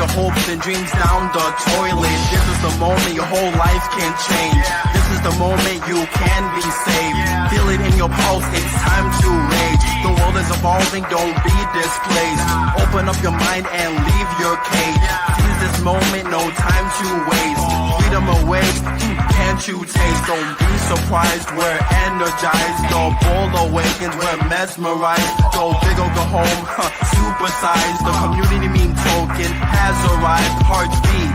your hopes and dreams down the toilet. This is the moment your whole life can change. This is the moment you can be saved. Feel it in your pulse, it's time to rage. The world is evolving, don't be displaced. Open up your mind and leave your cage. Seize this moment, no time to waste. Freedom awake, can't you taste? Don't be surprised, we're energized. The ball awakens, we're mesmerized. Go big or go home, supersize. The community meme token has arrived. Heartbeat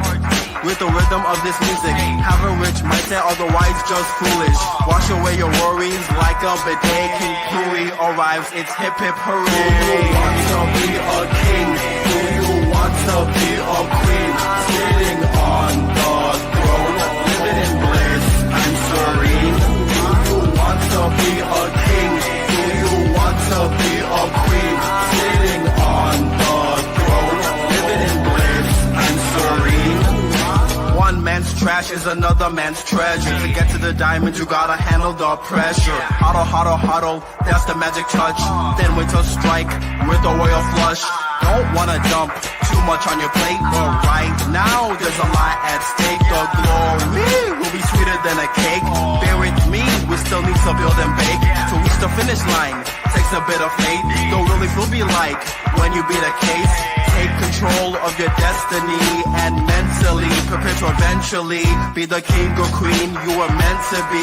with the rhythm of this music. Have a rich mindset, otherwise just foolish. Wash away your worries like a bidet. King Pooie arrives, it's hip hip hooray. Do you want to be a king? Do you want to be a queen? Sitting on the throne, living in bliss and serene. Do you want to be a king? Do you want to be a queen? Sitting on the throne, living in bliss and serene. One man's trash is another man's treasure. To get to the diamond, you gotta handle the pressure. Huddle, huddle, huddle, that's the magic touch. Then wait to strike with a royal flush. Don't wanna dump too much on your plate, but right now there's a lot at stake. The glory will be sweeter than a cake. Bear with me, we still need to build and bake. To reach the finish line takes a bit of faith. Don't really feel be like when you beat a case. Take control of your destiny and mentally prepare to eventually be the king or queen you were meant to be.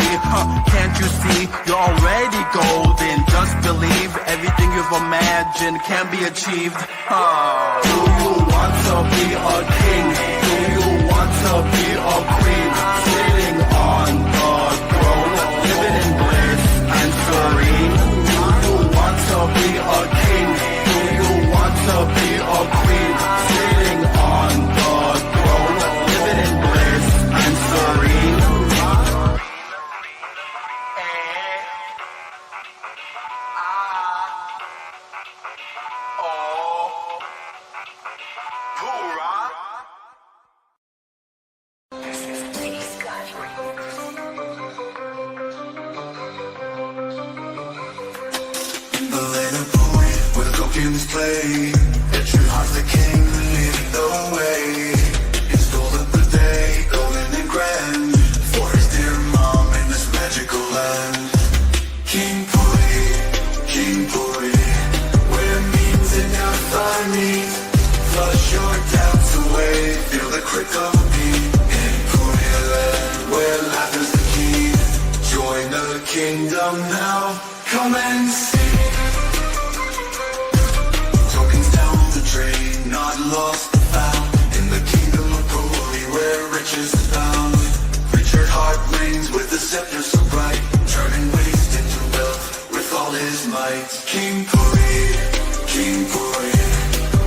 Can't you see you're already golden? Just believe everything you've imagined can be achieved. Do you want to be a king? Do you want to be a queen? Sitting on the throne, living in bliss and serene. Do you want to be a king? Do you want to be a queen? Sitting on the throne, living in bliss and serene. Tokens play, that your heart's the king, leading the way. It's golden the day, golden and grand, for his dear mom in this magical land. King Pooie, where memes and our meet. Flush your doubts away, feel the crick of a beat. In Pooie land, where life is the key. Join the kingdom now, come and see. Not lost but found in the kingdom of Pooie, where riches abound. Richard heart reigns with the scepter so bright, turning waste into wealth with all his might. King Pooie,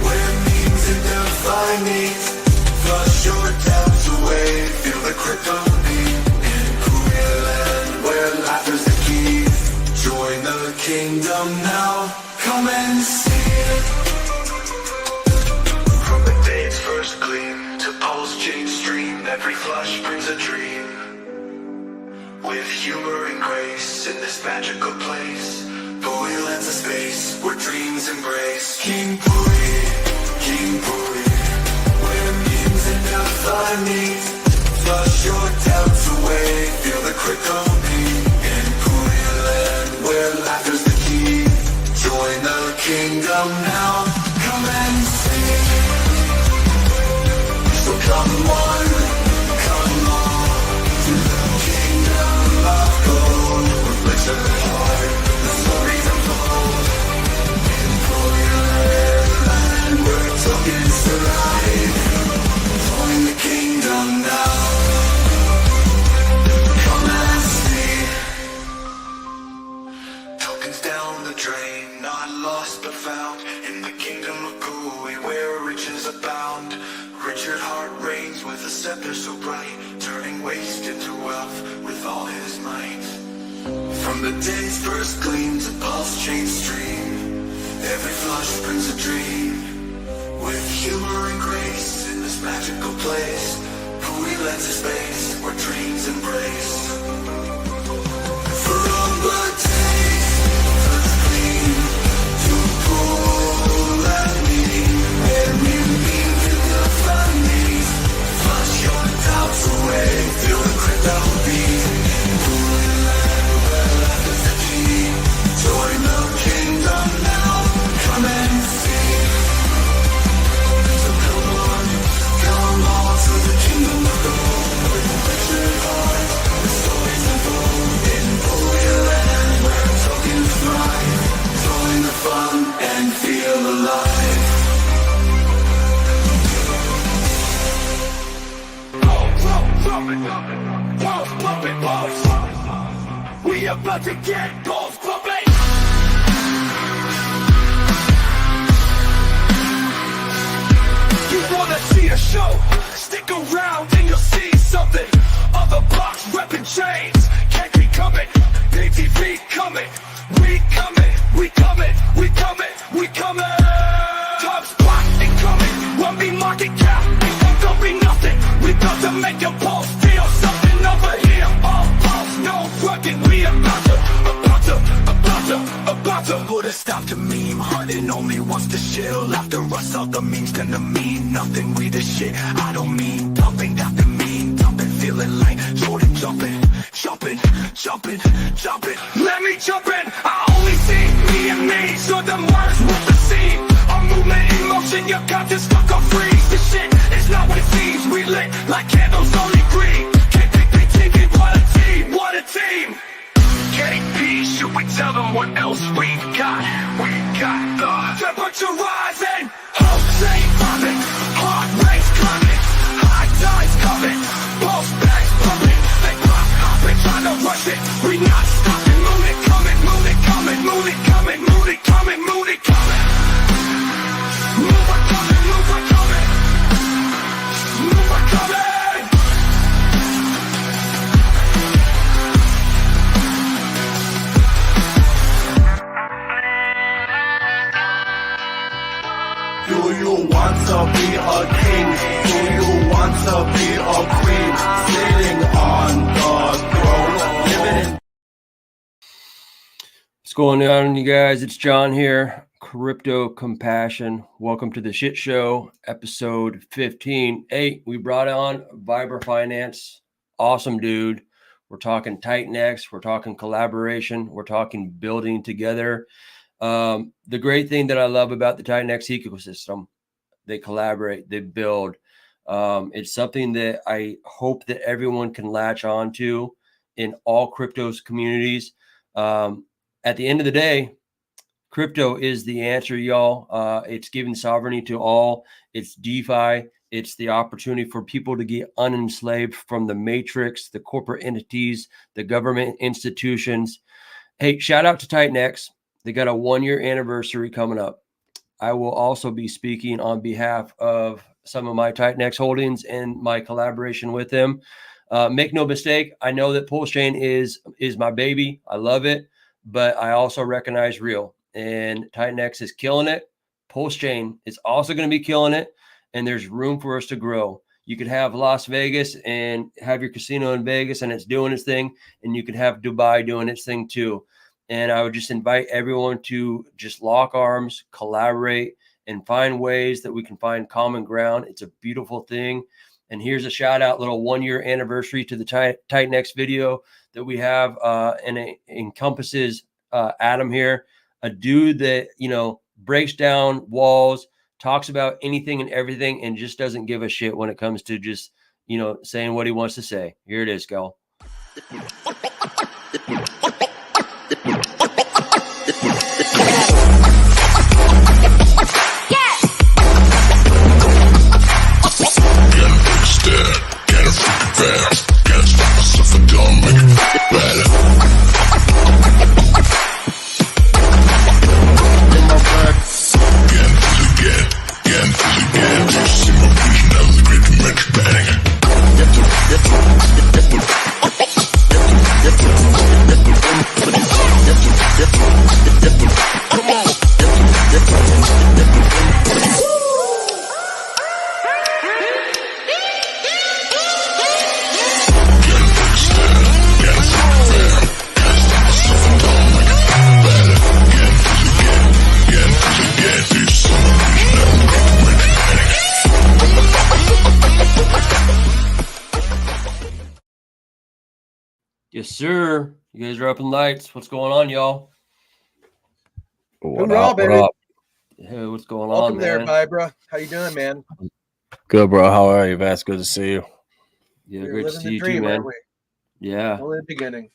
where memes and divine needs. Flush your doubts away, feel the crick of the beat. In Pooie land, where life is the key. Join the kingdom now, come and see. First gleam to pulse change stream, every flush brings a dream. With humor and grace in this magical place, Pooie lands a space where dreams embrace. King Pooie, where memes and divine needs. Flush your doubts away, feel the crick of a beat. In Pooie land, where life is the key. Join the kingdom now, come and see. So come on, to the kingdom of gold. With bliss at heart, the stories unfold. In Pooie land, where tokens survive. Join the kingdom now, come and see. Tokens down the drain, not lost but found. In the kingdom of Pooie, where riches abound. Richard heart reigns with a scepter so bright, turning waste into wealth with all his might. From the day's first gleam to pulse change stream, every flush brings a dream. With humor and grace in this magical place, Pooie lends a space where dreams embrace. From the day's first gleam to pull and lean, every means in the We about to get balls pumping. You wanna see a show? Stick around and you'll see something. Other blocks repping chains, can't be coming. ATV coming, we coming, we coming, we coming, we coming. Top spot incoming, won't be market cap, it won't be nothing. We got to make your pulse feel something over here. All pulse, no working, we about to put a stop to meme hunting. Only wants to chill. After us, all the memes gonna mean nothing. We the shit, I don't mean dumping. That the mean dumping, feeling like Jordan jumping. Let me jump in. I only see me and me, so the words with the scene. A movement in motion, you got this fuck or freeze. This shit is not what it seems. We lit like candles, only green. Can't think they take it, what a team, what a team. KP, should we tell them what else we got? We got the temperature rising, hopes ain't popping, heart rate's climbing, high tide's coming, pulse bags pumping, they pop hopping, trying to rush it, we not stopping, moon it coming, moon it coming, moon it coming, moon it coming, moon it coming. Move it coming, move it coming, move it coming. Do you want to be a king? Do you want to be a queen? Sitting on the throne, living in... What's going on, you guys? It's John here, Crypto Compassion. Welcome to the Shit Show, episode 15. Hey, we brought on Vibra Finance. Awesome dude. We're talking Titan X. We're talking collaboration. We're talking building together. The great thing that I love about the Titan X ecosystem, they collaborate, they build. It's something that I hope that everyone can latch on to in all cryptos communities. At the end of the day, crypto is the answer, y'all. It's giving sovereignty to all. It's DeFi. It's the opportunity for people to get unenslaved from the matrix, the corporate entities, the government institutions. Hey, shout out to Titan X. They got a 1-year anniversary coming up. I will also be speaking on behalf of some of my Titan X holdings and my collaboration with them. Make no mistake, I know that Pulse Chain is my baby. I love it, but I also recognize real. And Titan X is killing it. Pulse Chain is also going to be killing it. And there's room for us to grow. You could have Las Vegas and have your casino in Vegas and it's doing its thing. And you could have Dubai doing its thing too. And I would just invite everyone to just lock arms, collaborate, and find ways that we can find common ground. It's a beautiful thing. And here's a shout out, little 1-year anniversary to the Titan X video that we have. And it encompasses Adam here, a dude that, breaks down walls, talks about anything and everything, and just doesn't give a shit when it comes to just, saying what he wants to say. Here it is, go. Yes, sir. You guys are up in lights. What's going on, y'all? What up, baby? Hey, what's going Welcome on, there, man? Vibra. How you doing, man? Good, bro. How are you, Vass? Good to see you. Yeah, We're great to living see the you dream, too, man. aren't we? Yeah. Only the beginning.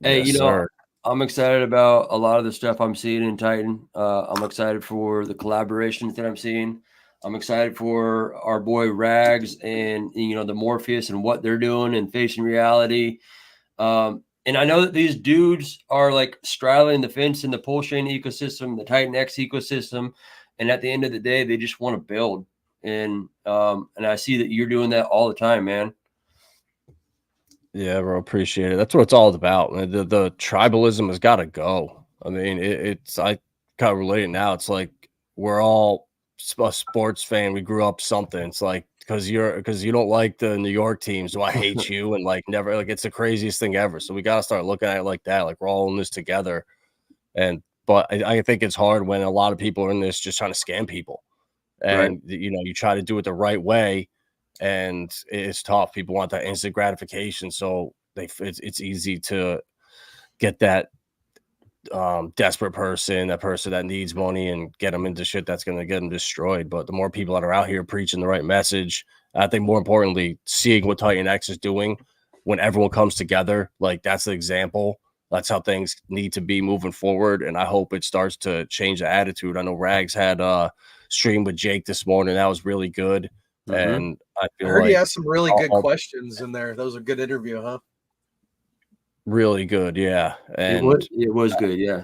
Hey, Yes, sir. I'm excited about a lot of the stuff I'm seeing in Titan. I'm excited for the collaborations that I'm seeing. I'm excited for our boy Rags and, the Morpheus and what they're doing and facing reality. And And I know that these dudes are like straddling the fence in the pulse chain ecosystem, the Titan X ecosystem. And at the end of the day, they just want to build. And I see that you're doing that all the time, man. Yeah, bro, appreciate it. That's what it's all about. The tribalism has got to go. I mean, it's I kind of relate it now. It's like we're all a sports fan. We grew up something. It's like because you don't like the New York team, so I hate you, and like never like it's the craziest thing ever. So we got to start looking at it like that. Like we're all in this together. But I think it's hard when a lot of people are in this just trying to scam people, and you try to do it the right way. And it's tough. People want that instant gratification, so it's easy to get that desperate person, that person that needs money, and get them into shit that's going to get them destroyed. But the more people that are out here preaching the right message, I think more importantly, seeing what Titan X is doing when everyone comes together, like that's the example. That's how things need to be moving forward, and I hope it starts to change the attitude. I know Rags had a stream with Jake this morning. That was really good. And I feel heard like he asked some really good questions in there. That was a good interview, huh? really good, yeah. And it was good, yeah.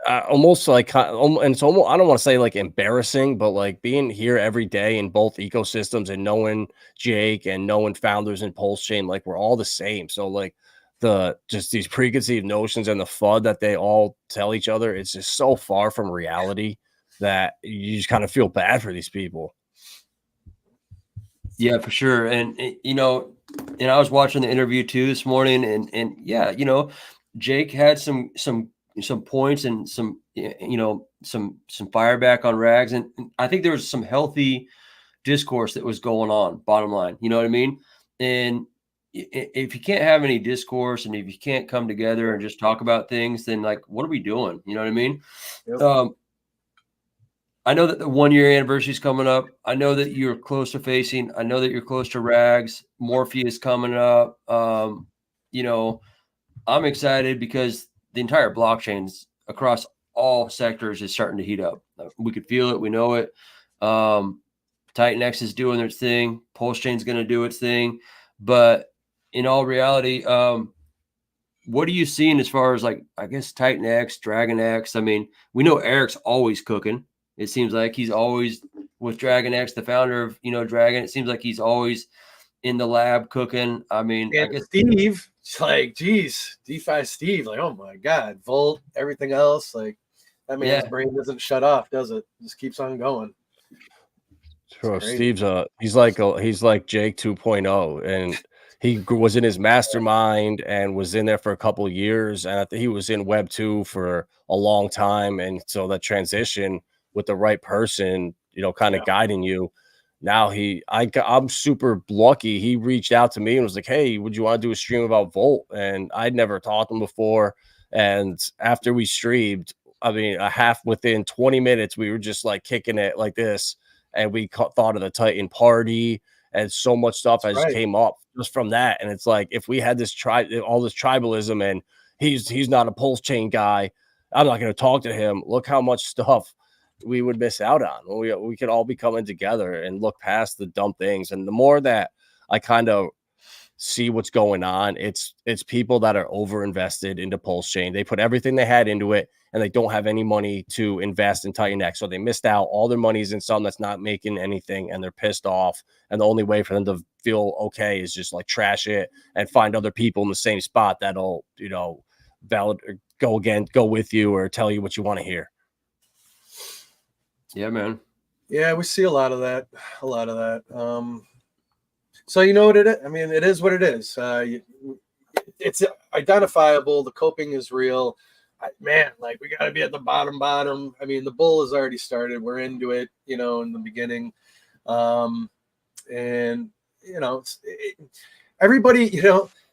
I almost like, and it's almost, I don't want to say like embarrassing, but like being here every day in both ecosystems and knowing Jake and knowing founders in Pulse Chain, like we're all the same. So like just these preconceived notions and the FUD that they all tell each other, it's just so far from reality that you just kind of feel bad for these people. Yeah, for sure. And and I was watching the interview too this morning, and yeah, Jake had some points and some some fire back on Rags, and I think there was some healthy discourse that was going on. Bottom line, you know what I mean? And if you can't have any discourse, and if you can't come together and just talk about things, then like, what are we doing? You know what I mean? Yep. I know that the 1 year anniversary is coming up. I know that you're close to facing. I know that you're close to Rags. Morpheus coming up. I'm excited because the entire blockchains across all sectors is starting to heat up. We could feel it. We know it. Titan X is doing its thing. Pulse Chain's going to do its thing. But in all reality, what are you seeing as far as like, I guess, Titan X, Dragon X? I mean, we know Eric's always cooking. It seems like he's always with Dragon X, the founder of, Dragon. It seems like he's always in the lab cooking. I mean, and I guess Steve, it's like, geez, DeFi Steve, like, oh my God, Volt, everything else. Like that man's brain doesn't shut off, does it? Just keeps on going. Sure. Steve's he's like Jake 2.0, and he was in his mastermind and was in there for a couple of years. And I think he was in Web 2 for a long time. And so that transition with the right person, kind of guiding you. Now I'm super lucky. He reached out to me and was like, hey, would you want to do a stream about Volt? And I'd never talked to him before. And after we streamed, I mean, within 20 minutes, we were just like kicking it like this. And we thought of the Titan party, and so much stuff has came up just from that. And it's like, if we had all this tribalism, and he's not a Pulse Chain guy, I'm not going to talk to him. Look how much stuff we would miss out on. We could all be coming together and look past the dumb things. And the more that I kind of see what's going on, it's people that are over invested into Pulse Chain. They put everything they had into it, and they don't have any money to invest in Titan X. So they missed out. All their money's in something that's not making anything, and they're pissed off. And the only way for them to feel okay is just like trash it and find other people in the same spot that'll, go with you or tell you what you want to hear. Yeah, man. Yeah, we see a lot of that. So you know what it is? I mean, it is what it is. It's identifiable. The coping is real. Man, like we got to be at the bottom. I mean, the bull has already started. We're into it, in the beginning. And, everybody,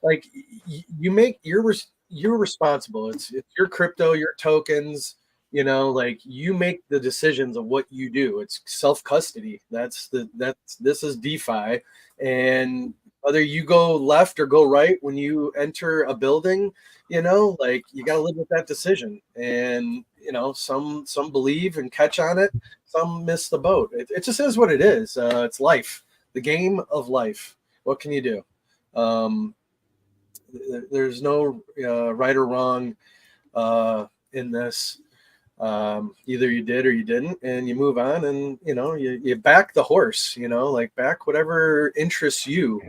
like you're responsible. It's your crypto, your tokens. Like you make the decisions of what you do. It's self-custody. This is DeFi. And whether you go left or go right when you enter a building, like you got to live with that decision. And, some believe and catch on it. Some miss the boat. It just is what it is. It's life, the game of life. What can you do? there's no right or wrong in this. Either you did or you didn't, and you move on, and you back the horse, like back whatever interests you.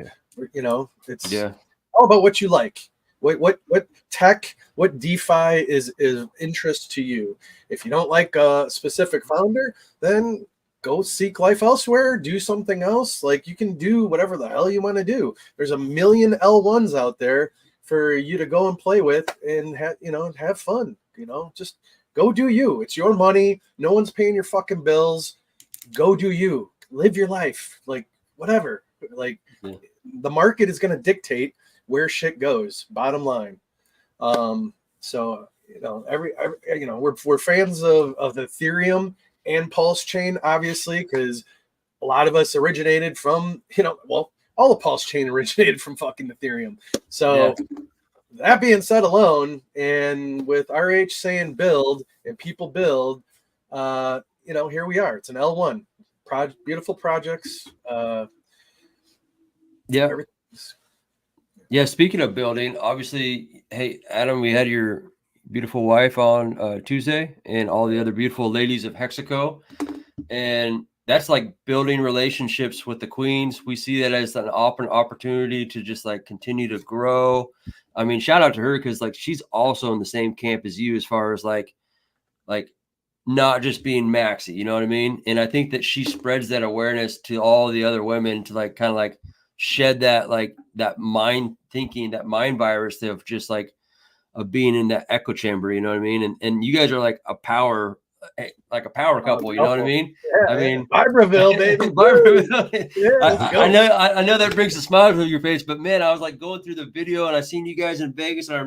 It's all about what you like. What tech, what DeFi is interest to you. If you don't like a specific founder, then go seek life elsewhere, do something else. Like, you can do whatever the hell you want to do. There's a million L1s out there for you to go and play with and have fun. Just go do you. It's your money. No one's paying your fucking bills. Go do you. Live your life. Like, whatever. Like, the market is going to dictate where shit goes. Bottom line. So every we're fans of Ethereum and Pulse Chain, obviously, because a lot of us originated from all the Pulse Chain originated from fucking Ethereum. So that being said alone, and with RH saying build and people build, here we are. It's an L1 beautiful projects. Yeah. Speaking of building, obviously, hey, Adam, we had your beautiful wife on Tuesday and all the other beautiful ladies of Hexaco. And that's like building relationships with the queens. We see that as an opportunity to just like continue to grow. I mean, shout out to her, because like she's also in the same camp as you as far as like not just being maxi, you know what I mean? And I think that she spreads that awareness to all the other women to like kind of like shed that like that mind thinking, that mind virus of just like of being in that echo chamber, you know what I mean? And you guys are like a power couple, you know what I mean? Yeah, I mean, Vibraville, baby. Vibraville. Yeah, I know that brings a smile to your face, but man, I was like going through the video and I seen you guys in Vegas, and I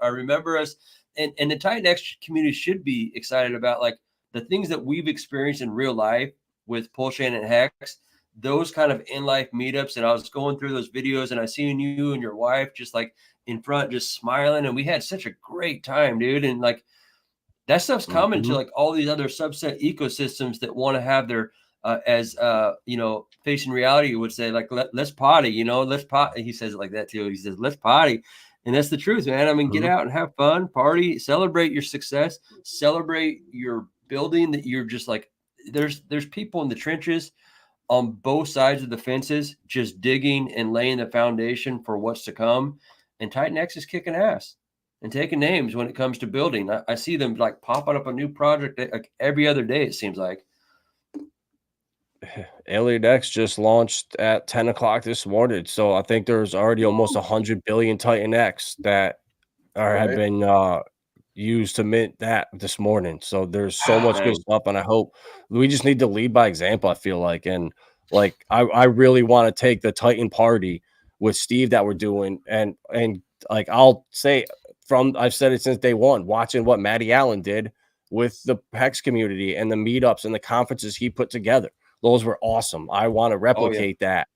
remember us, and the Titan X community should be excited about like the things that we've experienced in real life with Pulshan and Hex, those kind of in life meetups. And I was going through those videos and I seen you and your wife just like in front, just smiling, and we had such a great time, dude. And like that stuff's coming to like all these other subset ecosystems that want to have their facing reality, you would say, like, let's potty, let's potty. He says it like that too. He says, let's potty. And that's the truth, man. I mean, get out and have fun, party, celebrate your success, celebrate your building, that you're just like, there's people in the trenches on both sides of the fences, just digging and laying the foundation for what's to come. And Titan X is kicking ass and taking names when it comes to building. I see them like popping up a new project like every other day, it seems like. Alien X just launched at 10 o'clock this morning. So I think there's already almost 100 billion Titan X that have been used to mint that this morning. So there's so much good stuff. And I hope we just need to lead by example, I feel like. And like, I really want to take the Titan party with Steve that we're doing. And like, I'll say I've said it since day one, watching what Matty Allen did with the Hex community and the meetups and the conferences he put together. Those were awesome. I want to replicate that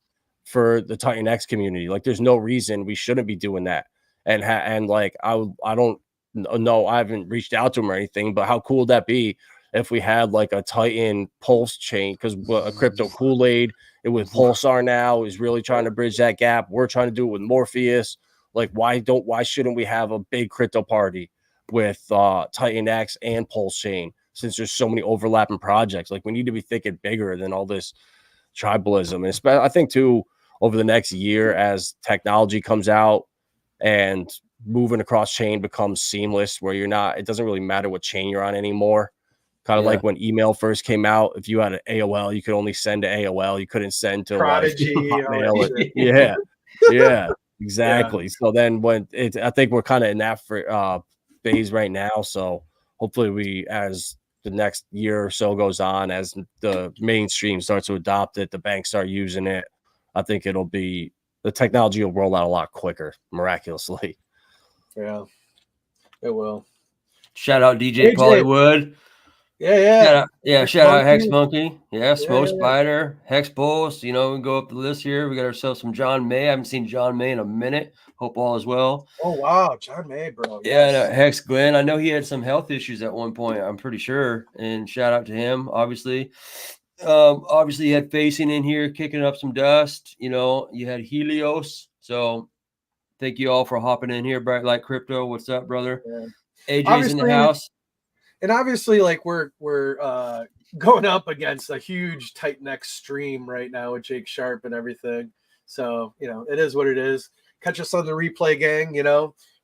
for the Titan X community. Like, there's no reason we shouldn't be doing that. And like, I don't know, I haven't reached out to him or anything, but how cool would that be if we had like a Titan Pulse chain? Because a crypto Kool-Aid, it with Pulsar now is really trying to bridge that gap. We're trying to do it with Morpheus. Like, why shouldn't we have a big crypto party with Titan X and Pulse chain? Since there's so many overlapping projects, like, we need to be thinking bigger than all this tribalism. And I think too, over the next year, as technology comes out and moving across chain becomes seamless, where it doesn't really matter what chain you're on anymore. Kind of like when email first came out, if you had an AOL, you could only send to AOL. You couldn't send to Prodigy. Yeah, exactly. Yeah. So then I think we're kind of in that phase right now. So hopefully as the next year or so goes on, as the mainstream starts to adopt it, the banks start using it, I think the technology will roll out a lot quicker, miraculously. Yeah, it will. Shout out DJ Pollywood. Shout out Hex Monkey. Smoke Spider, Hex Bulls. We go up the list here. We got ourselves some John May. I haven't seen John May in a minute. Hope all is well. Oh wow, John May, bro. Yeah, Hex Glenn. I know he had some health issues at one point, I'm pretty sure. And shout out to him, obviously. Obviously you had Facing in here kicking up some dust. You had Helios. So Thank you all for hopping in here. Bright Light Crypto. What's up, brother? Yeah. AJ's in the house. And obviously, like we're going up against a huge Titan X stream right now with Jake Sharp and everything. So, it is what it is. Catch us on the replay, gang,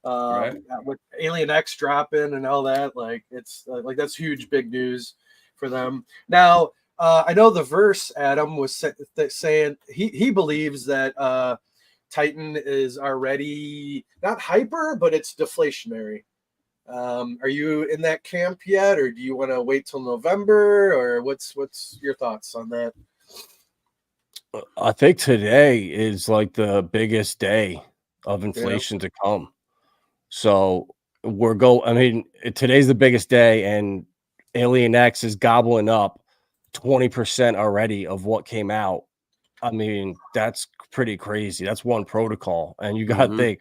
Right. with Alien X dropping and all that. Like, it's like that's huge, big news for them. Now, I know the Verse Adam was saying he believes that Titan is already not hyper, but it's deflationary. Are you in that camp yet, or do you want to wait till November, or what's your thoughts on that? I think today is like the biggest day of inflation to come. So today's the biggest day, and Alien X is gobbling up 20% already of what came out. I mean, that's pretty crazy. That's one protocol. And you got to think,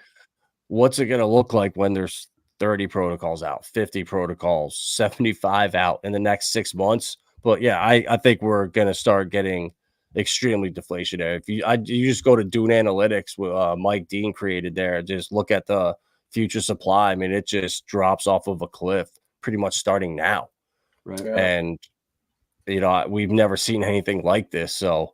what's it going to look like when there's 30 protocols out, 50 protocols, 75 out in the next 6 months? But yeah, I think we're going to start getting extremely deflationary. If you just go to Dune Analytics, with Mike Dean created there, just look at the future supply. I mean, it just drops off of a cliff pretty much starting now. Right. Yeah. And, we've never seen anything like this. So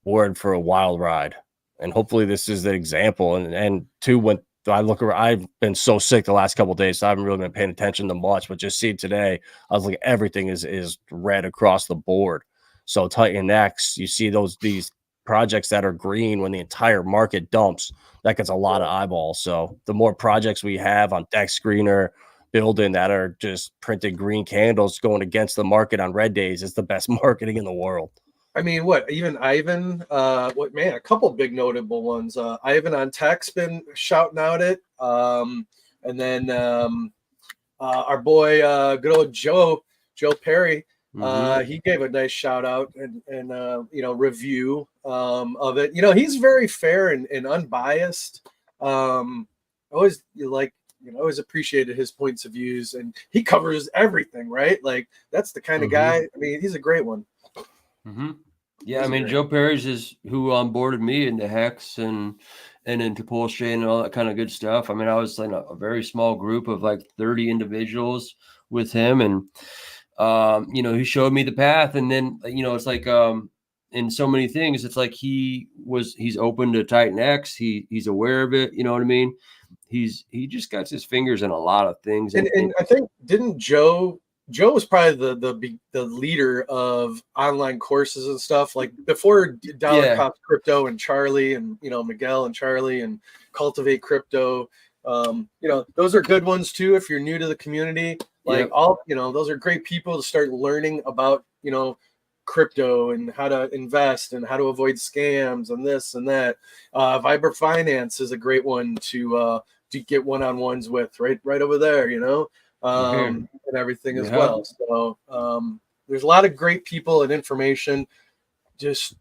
we're in for a wild ride. And hopefully this is the example. And two, when I look around, I've been so sick the last couple of days, so I haven't really been paying attention to much, but just see today, I was like, everything is red across the board. So Titan X, you see these projects that are green when the entire market dumps, that gets a lot of eyeballs. So the more projects we have on Deck Screener building that are just printing green candles going against the market on red days is the best marketing in the world. I mean, even Ivan, a couple big notable ones. Ivan on Tech's been shouting out it. And then our boy, good old Joe Perry, he gave a nice shout out and review of it. He's very fair and unbiased. Always appreciated his points of views, and he covers everything, right? Like, that's the kind of guy. I mean, he's a great one. Yeah, I mean, Joe Perry's is who onboarded me into Hex and into Pulse Chain and all that kind of good stuff. I mean, I was in a very small group of like 30 individuals with him, and he showed me the path. And then it's like in so many things, it's like he's open to Titan X. He's aware of it. You know what I mean? He just got his fingers in a lot of things. And I think, didn't Joe was probably the leader of online courses and stuff, like before Dollar Cost Crypto and Charlie and Miguel and Charlie and Cultivate Crypto. Those are good ones too if you're new to the community. Like those are great people to start learning about crypto and how to invest and how to avoid scams and this and that. Vibra Finance is a great one to get one-on-ones with, right over there, and everything as well. So there's a lot of great people and information. Just,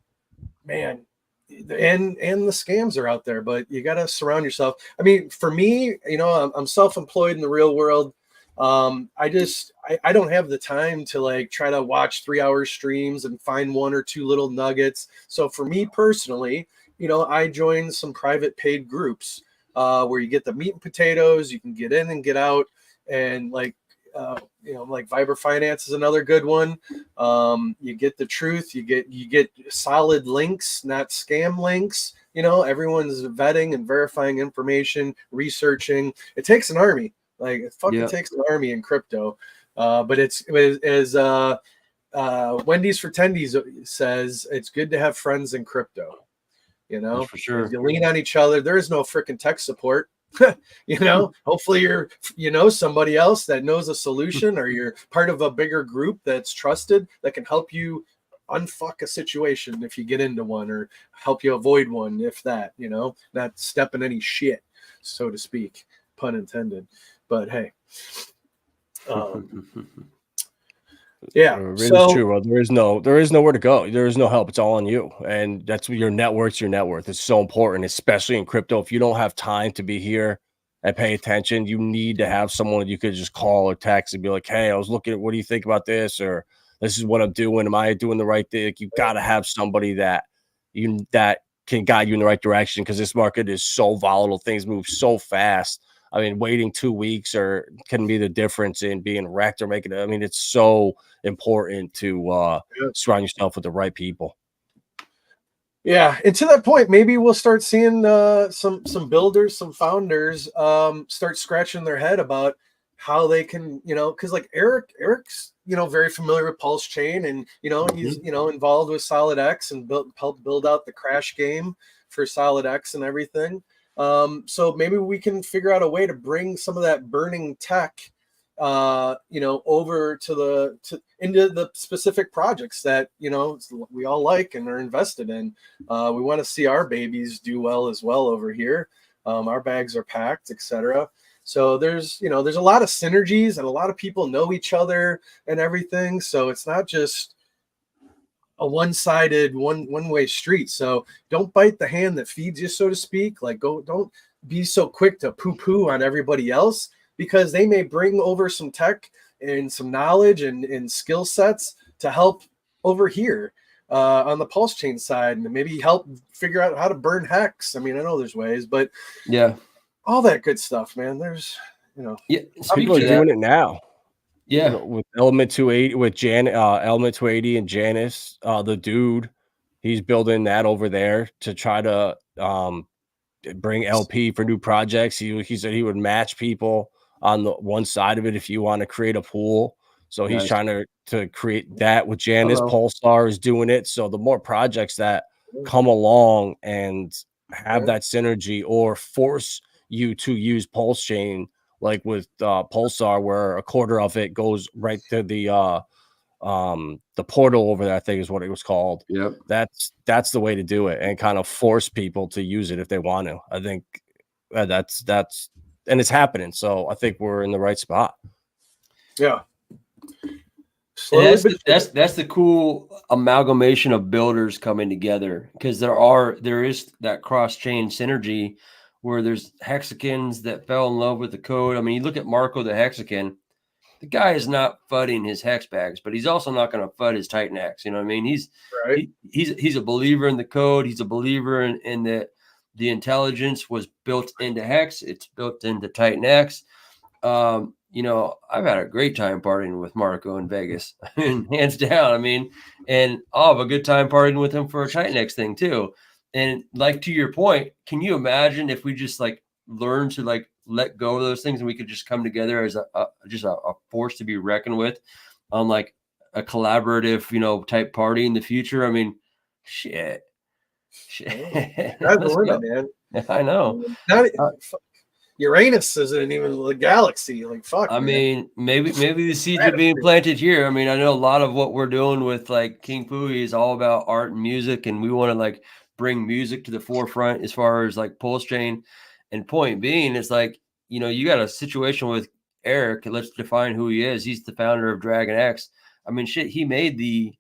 man, and the scams are out there, but you got to surround yourself. I mean, for me, I'm self-employed in the real world. I don't have the time to like try to watch 3-hour streams and find one or two little nuggets. So for me personally, I joined some private paid groups where you get the meat and potatoes, you can get in and get out. And like Vibra Finance is another good one. You get the truth, you get solid links, not scam links. Everyone's vetting and verifying information, researching. It takes an army. Like, it fucking takes an army in crypto. But as Wendy's for Tendies says, it's good to have friends in crypto. That's for sure. If you lean on each other, there is no freaking tech support. Hopefully you're somebody else that knows a solution, or you're part of a bigger group that's trusted that can help you unfuck a situation if you get into one, or help you avoid one, if that, not step in any shit, so to speak, pun intended. But hey, It is true, bro. There is nowhere to go. There is no help. It's all on you. And that's your network's your net worth. It's so important, especially in crypto. If you don't have time to be here and pay attention, you need to have someone that you could just call or text and be like, hey, I was looking at, what do you think about this? Or this is what I'm doing. Am I doing the right thing? Like, you got to have somebody that can guide you in the right direction, because this market is so volatile. Things move so fast. I mean, waiting 2 weeks can be the difference in being wrecked or making it. I mean, it's so important to surround yourself with the right people. Yeah, and to that point, maybe we'll start seeing some builders, some founders start scratching their head about how they can, because like Eric's, very familiar with Pulse Chain, and he's involved with Solid X and helped build out the crash game for Solid X and everything. So maybe we can figure out a way to bring some of that burning tech over into the specific projects that we all like and are invested in. We want to see our babies do well as well over here. Our bags are packed, etc. So there's a lot of synergies, and a lot of people know each other and everything. So it's not just a one-sided one-way street. So don't bite the hand that feeds you, so to speak. Like, don't be so quick to poo-poo on everybody else, because they may bring over some tech and some knowledge and skill sets to help over here on the Pulse Chain side, and maybe help figure out how to burn hex. I mean, I know there's ways, but yeah, all that good stuff, man. There's, people are doing it now. Yeah, with Element 280, with Element 280 and Janice, the dude, he's building that over there to try to bring LP for new projects. He said he would match people on the one side of it if you want to create a pool. So he's trying to create that with Janice. Pulsar is doing it. So the more projects that come along and have that synergy, or force you to use Pulse Chain, like with Pulsar, where a quarter of it goes right to the portal over there, I think is what it was called. Yep. That's the way to do it, and kind of force people to use it if they want to. I think that's and it's happening. So I think we're in the right spot. Yeah. That's the cool amalgamation of builders coming together, because there is that cross-chain synergy where there's hexagons that fell in love with the code. I mean, you look at Marco the Hexagon, the guy is not fudding his hex bags, but he's also not going to fud his Titan X. You know what I mean? He's a believer in the code. He's a believer in that the intelligence was built into hex. It's built into Titan X. I've had a great time partying with Marco in Vegas, hands down. I mean, and I'll have a good time partying with him for a Titan X thing too. And like, to your point, can you imagine if we just like learn to like let go of those things, and we could just come together as a force to be reckoned with on like a collaborative, type party in the future? I mean, shit. That's the limit, man. I know. Uranus isn't even the galaxy. Like, fuck. I mean, maybe the seeds are being planted here. I mean, I know a lot of what we're doing with like King Pooie is all about art and music, and we want to like bring music to the forefront as far as like Pulse Chain. And point being, it's like, you got a situation with Eric. Let's define who he is. He's the founder of Dragon X. I mean, shit, he made the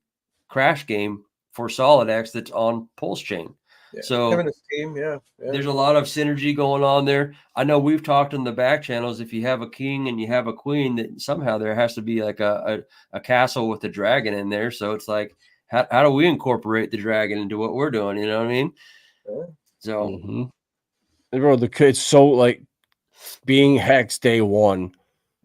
crash game for Solid X that's on Pulse Chain. Yeah. So him and his team, yeah. There's a lot of synergy going on there. I know we've talked in the back channels, if you have a king and you have a queen, that somehow there has to be like a castle with a dragon in there. So it's like, how do we incorporate the dragon into what we're doing? You know what I mean? Yeah. So bro, it's so like being Hex day one,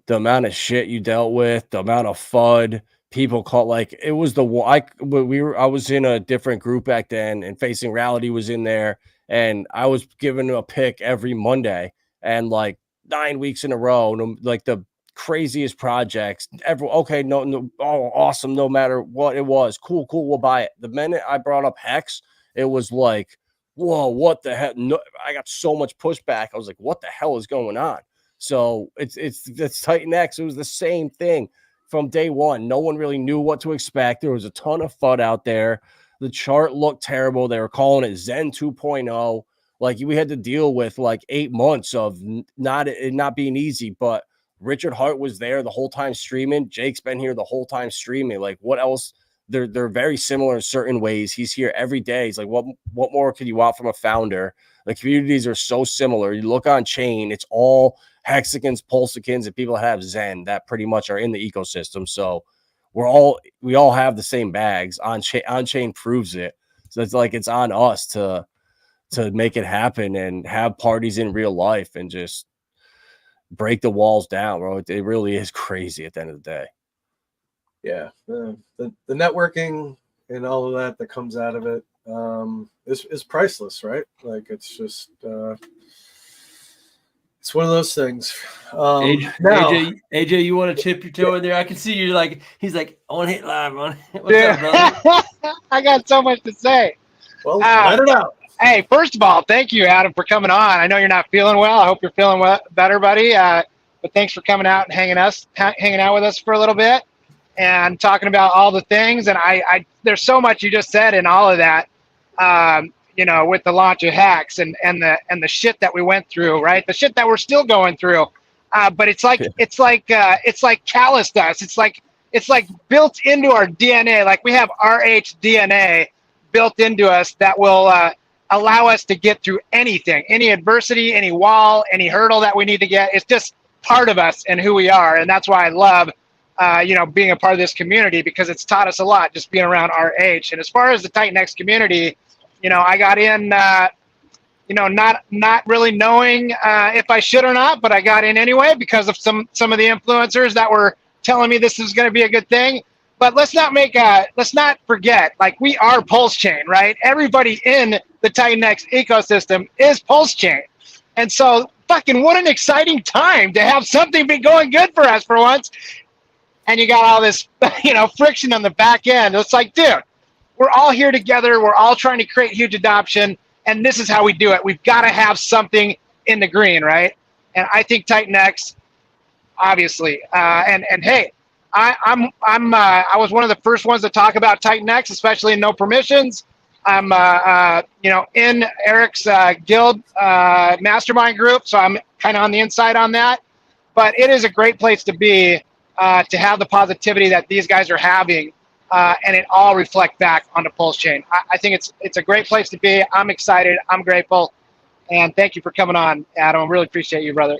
the amount of shit you dealt with, the amount of FUD people call, like, it was I was in a different group back then, and Facing Reality was in there, and I was given a pick every Monday, and like 9 weeks in a row, like the craziest projects ever. Okay, no, oh, awesome, no matter what it was, cool, we'll buy it. The minute I brought up Hex, it was like, whoa, what the hell? No, I got so much pushback. I was like, what the hell is going on? So it's Titan X. It was the same thing from day one. No one really knew what to expect. There was a ton of FUD out there. The chart looked terrible. They were calling it Zen 2.0. Like, we had to deal with like 8 months of not being easy, but Richard Hart was there the whole time streaming. Jake's been here the whole time streaming. Like, what else? They're very similar in certain ways. He's here every day. He's like, what more could you want from a founder? The communities are so similar. You look on chain, it's all hexagons, pulsicans, and people have Zen that pretty much are in the ecosystem. So we all have the same bags. On chain proves it. So it's like, it's on us to to make it happen and have parties in real life and just break the walls down, bro. It really is crazy at the end of the day. Yeah, the networking and all of that comes out of it is priceless, right? Like it's just it's one of those things. AJ, you want to tip your toe in there? I can see you like he's like, I want to hit live. What's up, brother? I got so much to say. Well, let it out. Hey, first of all, thank you, Adam, for coming on. I know you're not feeling well. I hope you're feeling better, buddy. But thanks for coming out and hanging out with us for a little bit and talking about all the things. And I there's so much you just said in all of that. With the launch of Hacks and the shit that we went through, right? The shit that we're still going through. But it's like calloused us. It's like built into our DNA. Like we have RH DNA built into us that will allow us to get through anything, any adversity, any wall, any hurdle that we need to get. It's just part of us and who we are. And that's why I love, being a part of this community, because it's taught us a lot just being around RH. And as far as the Titan X community, I got in, not really knowing if I should or not, but I got in anyway because of some of the influencers that were telling me this is going to be a good thing. But let's not forget, like, we are Pulse Chain, right? Everybody in the Titan X ecosystem is Pulse Chain. And so fucking what an exciting time to have something be going good for us for once. And you got all this, friction on the back end. It's like, dude, we're all here together. We're all trying to create huge adoption. And this is how we do it. We've got to have something in the green, right? And I think Titan X, obviously, and hey, I was one of the first ones to talk about Titan X, especially in No Permissions. I'm, in Eric's guild mastermind group, so I'm kind of on the inside on that. But it is a great place to be, to have the positivity that these guys are having, and it all reflect back on the Pulse Chain. I think it's a great place to be. I'm excited. I'm grateful, and thank you for coming on, Adam. I really appreciate you, brother.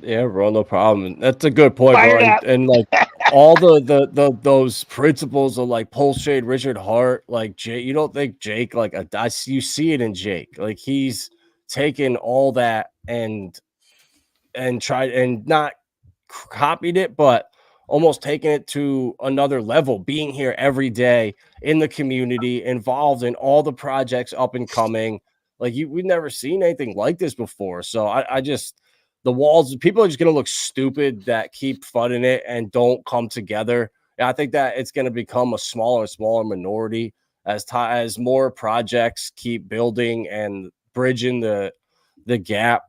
Yeah, bro, no problem. That's a good point, bro. And like all those principles of like Pulse Shade, Richard Hart, like Jake. You don't think Jake, like you see it in Jake, like he's taken all that and tried and not copied it, but almost taking it to another level, being here every day in the community, involved in all the projects up and coming. Like we've never seen anything like this before. So I just, the walls, people are just going to look stupid that keep funding it and don't come together. And I think that it's going to become a smaller and smaller minority as more projects keep building and bridging the gap.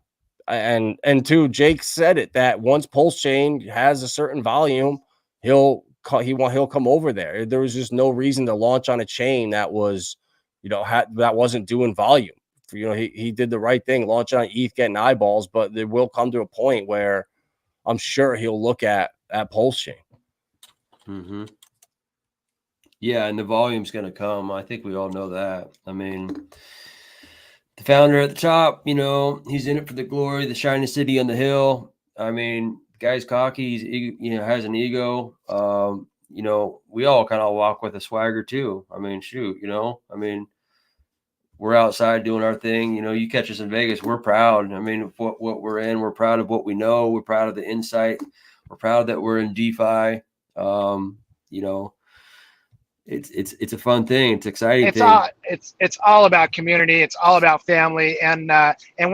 And too, Jake said it, that once Pulse Chain has a certain volume, he'll come over there. There was just no reason to launch on a chain that was, that wasn't doing volume. He did the right thing, launch on ETH, getting eyeballs, but there will come to a point where I'm sure he'll look at Pulse Chain. Mm-hmm. Yeah, and the volume's going to come. I think we all know that. I mean, the founder at the top, he's in it for the glory, the shiny city on the hill. I mean, the guy's cocky. He's, has an ego. We all kind of walk with a swagger too. I mean, shoot, we're outside doing our thing. You catch us in Vegas, we're proud. I mean, of what we're in. We're proud of what we know. We're proud of the insight. We're proud that we're in DeFi. It's a fun thing. It's exciting. It's all about community. It's all about family, and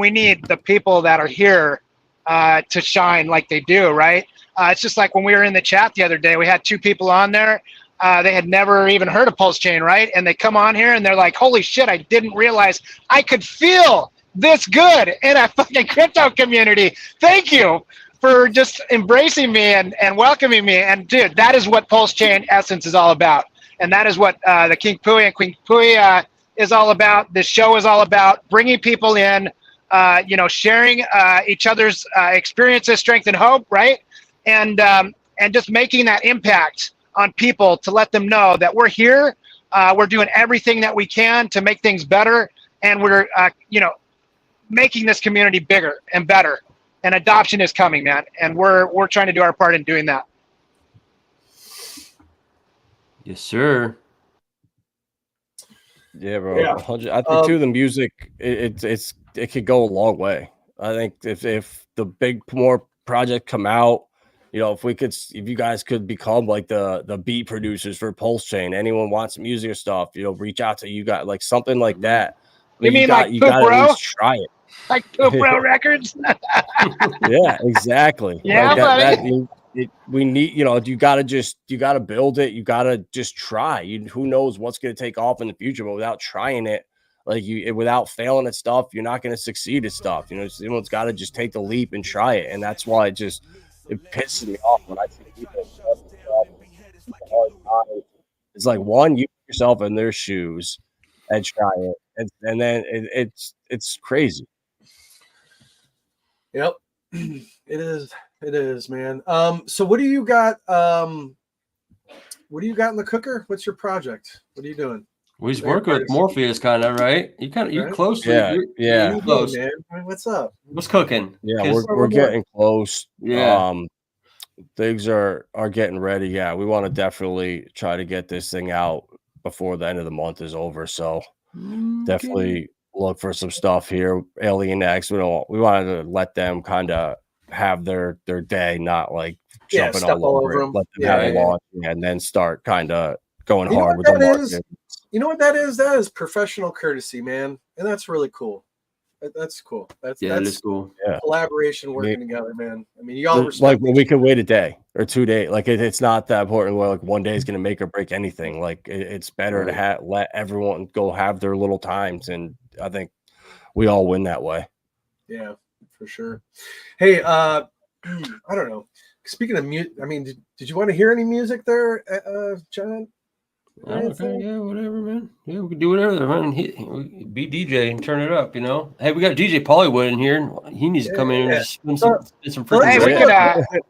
we need the people that are here to shine like they do, right? It's just like when we were in the chat the other day, we had 2 people on there. They had never even heard of Pulse Chain, right? And they come on here and they're like, holy shit, I didn't realize I could feel this good in a fucking crypto community. Thank you for just embracing me and welcoming me. And dude, that is what Pulse Chain Essence is all about. And that is what the King Pooie and Queen Pooie is all about. This show is all about bringing people in, sharing each other's experiences, strength, and hope, right? And just making that impact on people to let them know that we're here. We're doing everything that we can to make things better. And we're, making this community bigger and better. And adoption is coming, man. And we're trying to do our part in doing that. Yes, sir. Yeah, bro. Yeah. 100. I think too the music it could go a long way. I think if the big more project come out, you know, if you guys could become like the beat producers for Pulse Chain, anyone wants music or stuff, you know, reach out to you guys, like something like that. I You mean, mean like you Poop got to at Bro? least try it. Like Poop Bro Records? Yeah, exactly. Yeah, like buddy. we need, you know, you got to build it. You got to just try. Who knows what's going to take off in the future, but without trying it, like without failing at stuff, you're not going to succeed at stuff. You know, someone's got to just take the leap and try it. And that's why it pisses me off when I see people. It's like, one, you put yourself in their shoes and try it, and then it's crazy. Yep. It is, man. So what do you got? What do you got in the cooker? What's your project? What are you doing? We just work with Morpheus, kind of, right? You're Right? close. Yeah. You're close. Man, what's up? What's cooking? Yeah, we're getting close. Yeah. Things are getting ready. Yeah, we want to definitely try to get this thing out before the end of the month is over. So definitely look for some stuff here. Alien X. We wanted to let them kind of have their day, not like jumping all over it. Let them have a launch and then start kind of going hard with the market. You know what that is? That is professional courtesy, man, and that's really cool. That's cool. That's cool. Yeah, collaboration working together, man. I mean, y'all like we could wait a day or 2 days. Like it's not that important. Where like one day is going to make or break anything. Like it's better to let everyone go have their little times, and I think we all win that way. Yeah, for sure. Hey, I don't know. Speaking of music, I mean, did you want to hear any music there, John? Okay, yeah, whatever, man. Yeah, we can do whatever, man. Be DJ and turn it up, you know. Hey, we got DJ Pollywood in here. He needs to come in and spin some freaking. Hey,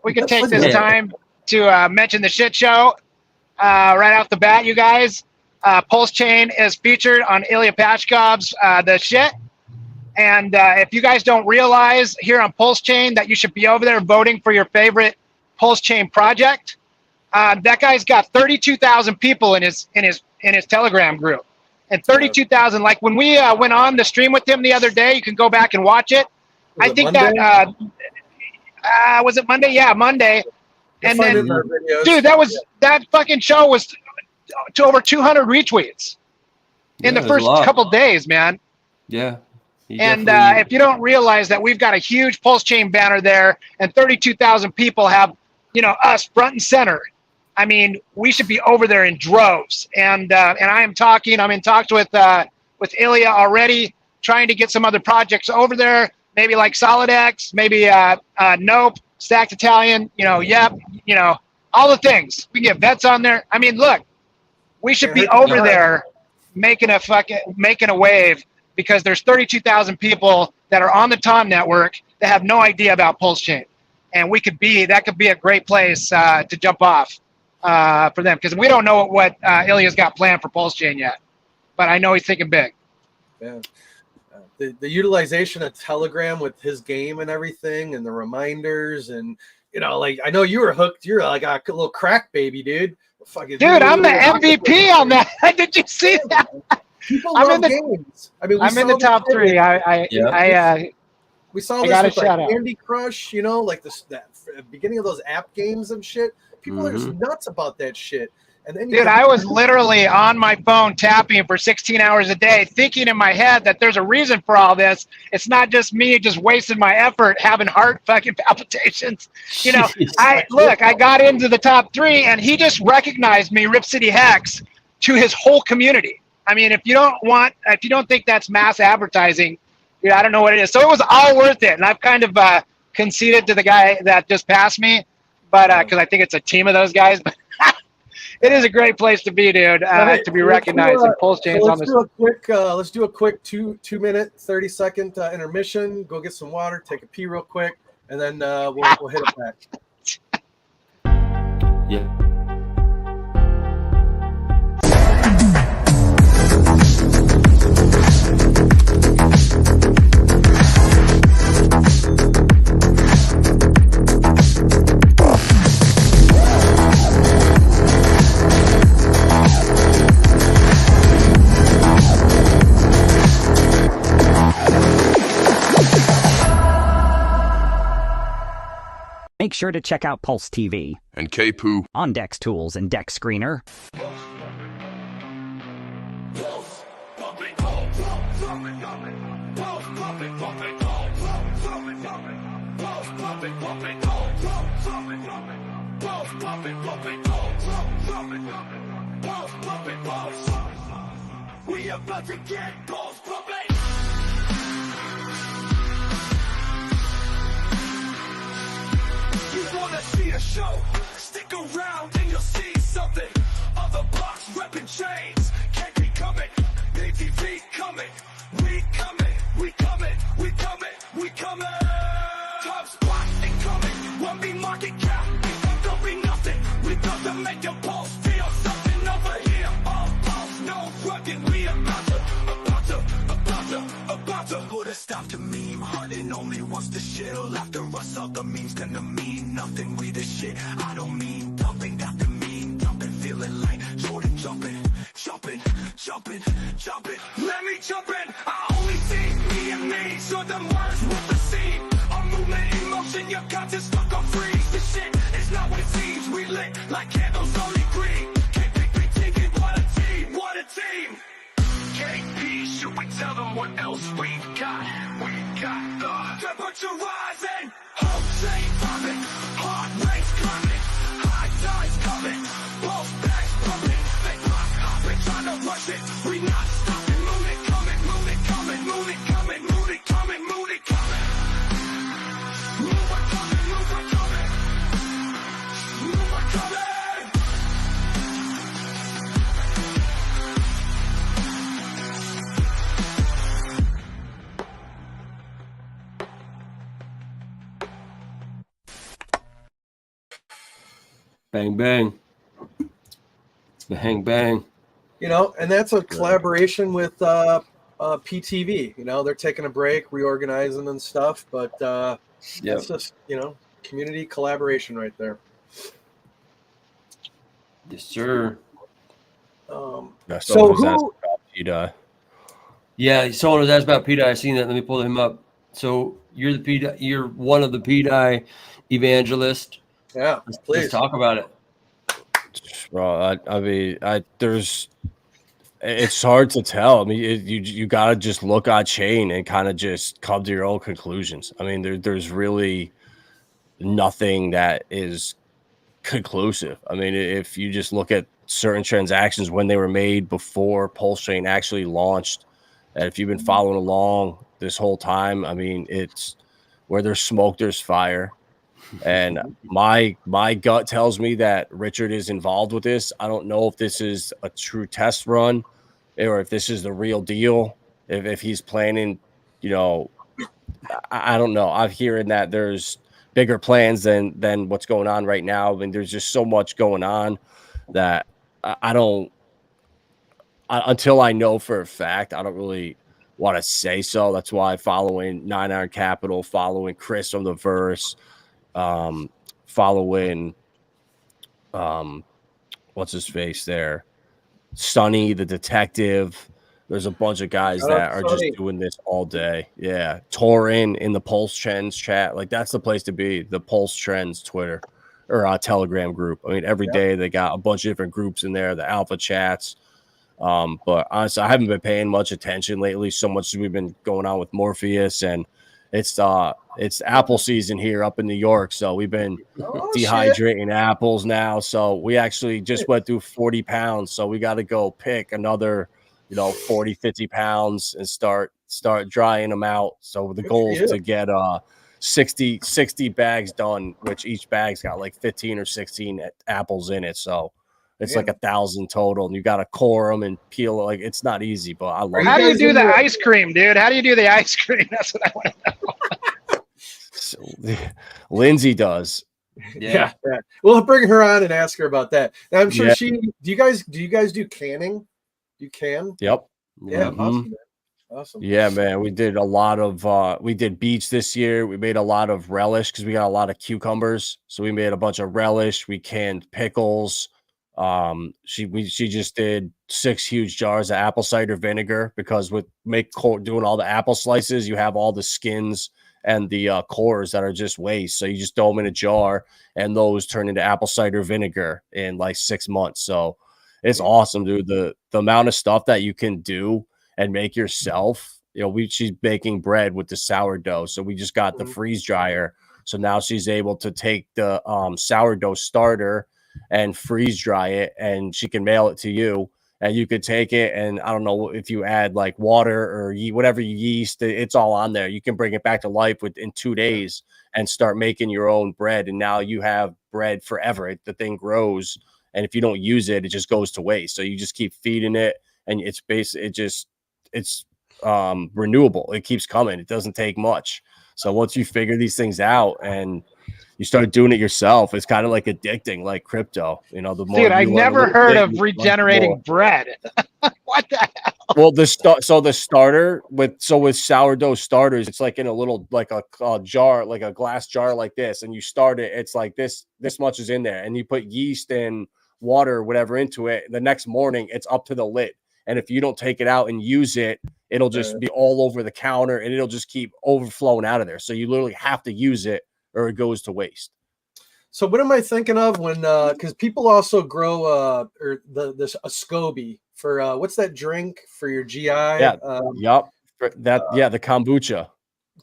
we could take this time to mention the shit show right off the bat, you guys. Pulse Chain is featured on Ilya Pashkov's The Shit. And if you guys don't realize here on Pulse Chain that you should be over there voting for your favorite Pulse Chain project, that guy's got 32,000 people in his Telegram group, and 32,000. Like when we went on the stream with him the other day, you can go back and watch it. I think Monday? Was it Monday? Yeah, Monday. And then, dude, that fucking show was to over 200 retweets in the first couple days, man. Yeah. And if you don't realize that we've got a huge Pulse Chain banner there, and 32,000 people have, you know, us front and center. I mean, we should be over there in droves. And I'm in talks with Ilya already, trying to get some other projects over there, maybe like Solid X, maybe Nope, Stacked Italian, you know, Yep, you know, all the things. We can get vets on there. I mean, look, we should be over there making a wave, because there's 32,000 people that are on the Tom network that have no idea about Pulse Chain. And that could be a great place to jump off for them, because we don't know what Ilya's got planned for Pulse Chain yet, but I know he's thinking big. Yeah, the utilization of Telegram with his game and everything, and the reminders, and you know, like I know you were hooked. You're like a little crack baby, dude. Dude, I'm the MVP on that. Did you see that? People love games. I mean, I'm in the top 3. We saw this with like Candy Crush, you know, like that beginning of those app games and shit. People are just nuts about that shit. And then dude, I was literally on my phone tapping for 16 hours a day, thinking in my head that there's a reason for all this. It's not just me just wasting my effort having heart fucking palpitations. You know, I got into the top 3, and he just recognized me, Rip City Hex, to his whole community. I mean, if you don't think that's mass advertising, dude, I don't know what it is. So it was all worth it. And I've kind of conceded to the guy that just passed me, but because I think it's a team of those guys. But it is a great place to be, dude, to be recognized. And Pulse Chain's on this. Let's do a quick 2 minute, 30-second intermission. Go get some water, take a pee real quick, and then we'll hit it back. Yeah. make sure to check out Pulse TV and K-Poo on Dex Tools and Dex Screener. We about to get balls pumping. You wanna see a show? Stick around and you'll see something. Other blocks repping chains. Can't be coming. ATV coming. We coming. We coming. We coming. We coming. Top spot incoming. Won't be market cap. Don't be nothing. We got to make your pulse feel something over here. All pulse, no rugged. We about to put a stop to meme hunting. Only wants to shill after us. All the memes gonna mean nothing. We the shit. I don't mean dumping after meme dumping. Feeling like Jordan jumping. Let me jump in. I only see me and me. So them words with the scene. Our movement in motion. You got to stuck on freeze. This shit is not what it seems. We lit like candles only green. Can't pick me ticket. What a team. What a team. KP, should we tell them what else we got? We got the temperature rising, whole chain popping, heart rate's climbing, high tides coming, both bags pumping, they block hopping, trying to rush it, we not stopping, moon it coming, moon it coming, moon it coming, moon it coming, moon it coming. Move it coming, move it coming, move it coming. Bang, bang. Bang, bang. You know, and that's a collaboration with PTV. You know, they're taking a break, reorganizing and stuff, but that's just, you know, community collaboration right there. Yes, sir. So who? Yeah, someone was asked about PDI. I seen that. Let me pull him up. So you're the PDI, you're one of the PDI evangelists. Yeah, let's talk about it. Bro, I mean, it's hard to tell. I mean, you got to just look on chain and kind of just come to your own conclusions. I mean, there's really nothing that is conclusive. I mean, if you just look at certain transactions when they were made before Pulse Chain actually launched, and if you've been following along this whole time, I mean, it's where there's smoke, there's fire. And my gut tells me that Richard is involved with this. I don't know if this is a true test run or if this is the real deal. If he's planning, you know, I don't know. I'm hearing that there's bigger plans than what's going on right now. I mean, there's just so much going on that until I know for a fact, I don't really want to say so. That's why following 9 Iron Capital, following Chris from the Verse, following what's his face there, Sonny the detective. There's a bunch of guys that are just doing this all day. Yeah, Torin in the Pulse Trends chat, like that's the place to be. The Pulse Trends Twitter or Telegram group. I mean, every day they got a bunch of different groups in there, the alpha chats. But honestly, I haven't been paying much attention lately. So much as we've been going on with Morpheus, and it's apple season here up in New York. So we've been dehydrating apples now. So we actually just went through 40 pounds. So we got to go pick another, 40, 50 pounds and start drying them out. So the goal is to get 60 bags done, which each bag's got like 15 or 16 apples in it. So it's like 1,000 total, and you got to core them and peel it. Like, it's not easy, but I love it. How do you do the ice cream, dude? How do you do the ice cream? That's what I want to know. So, Lindsay does. Yeah. We'll bring her on and ask her about that. Now, I'm sure do you guys do canning? You can? Yep. Yeah. Awesome. Yeah, man. We did a lot of we did beets this year. We made a lot of relish because we got a lot of cucumbers. So we made a bunch of relish. We canned pickles. She just did 6 huge jars of apple cider vinegar because with doing all the apple slices, you have all the skins and the cores that are just waste. So you just throw them in a jar, and those turn into apple cider vinegar in like 6 months. So it's awesome, dude. The amount of stuff that you can do and make yourself. You know, she's baking bread with the sourdough, so we just got the freeze dryer. So now she's able to take the sourdough starter and freeze dry it, and she can mail it to you. And you could take it, and I don't know if you add like water or whatever yeast, it's all on there. You can bring it back to life in 2 days and start making your own bread. And now you have bread forever. The thing grows, and if you don't use it, it just goes to waste. So you just keep feeding it, and it's renewable. It keeps coming. It doesn't take much. So once you figure these things out and you start doing it yourself, it's kind of like addicting, like crypto. You know, the more Dude, I never heard of regenerating bread. What the hell? Well, the starter with sourdough starters, it's like in a little like a jar, like a glass jar like this, and you start it. It's like this much is in there, and you put yeast and water or whatever into it. The next morning, it's up to the lid, and if you don't take it out and use it, it'll just be all over the counter, and it'll just keep overflowing out of there. So you literally have to use it, or it goes to waste. So what am I thinking of when because people also grow or this a SCOBY for what's that drink for your GI? Yeah, the kombucha.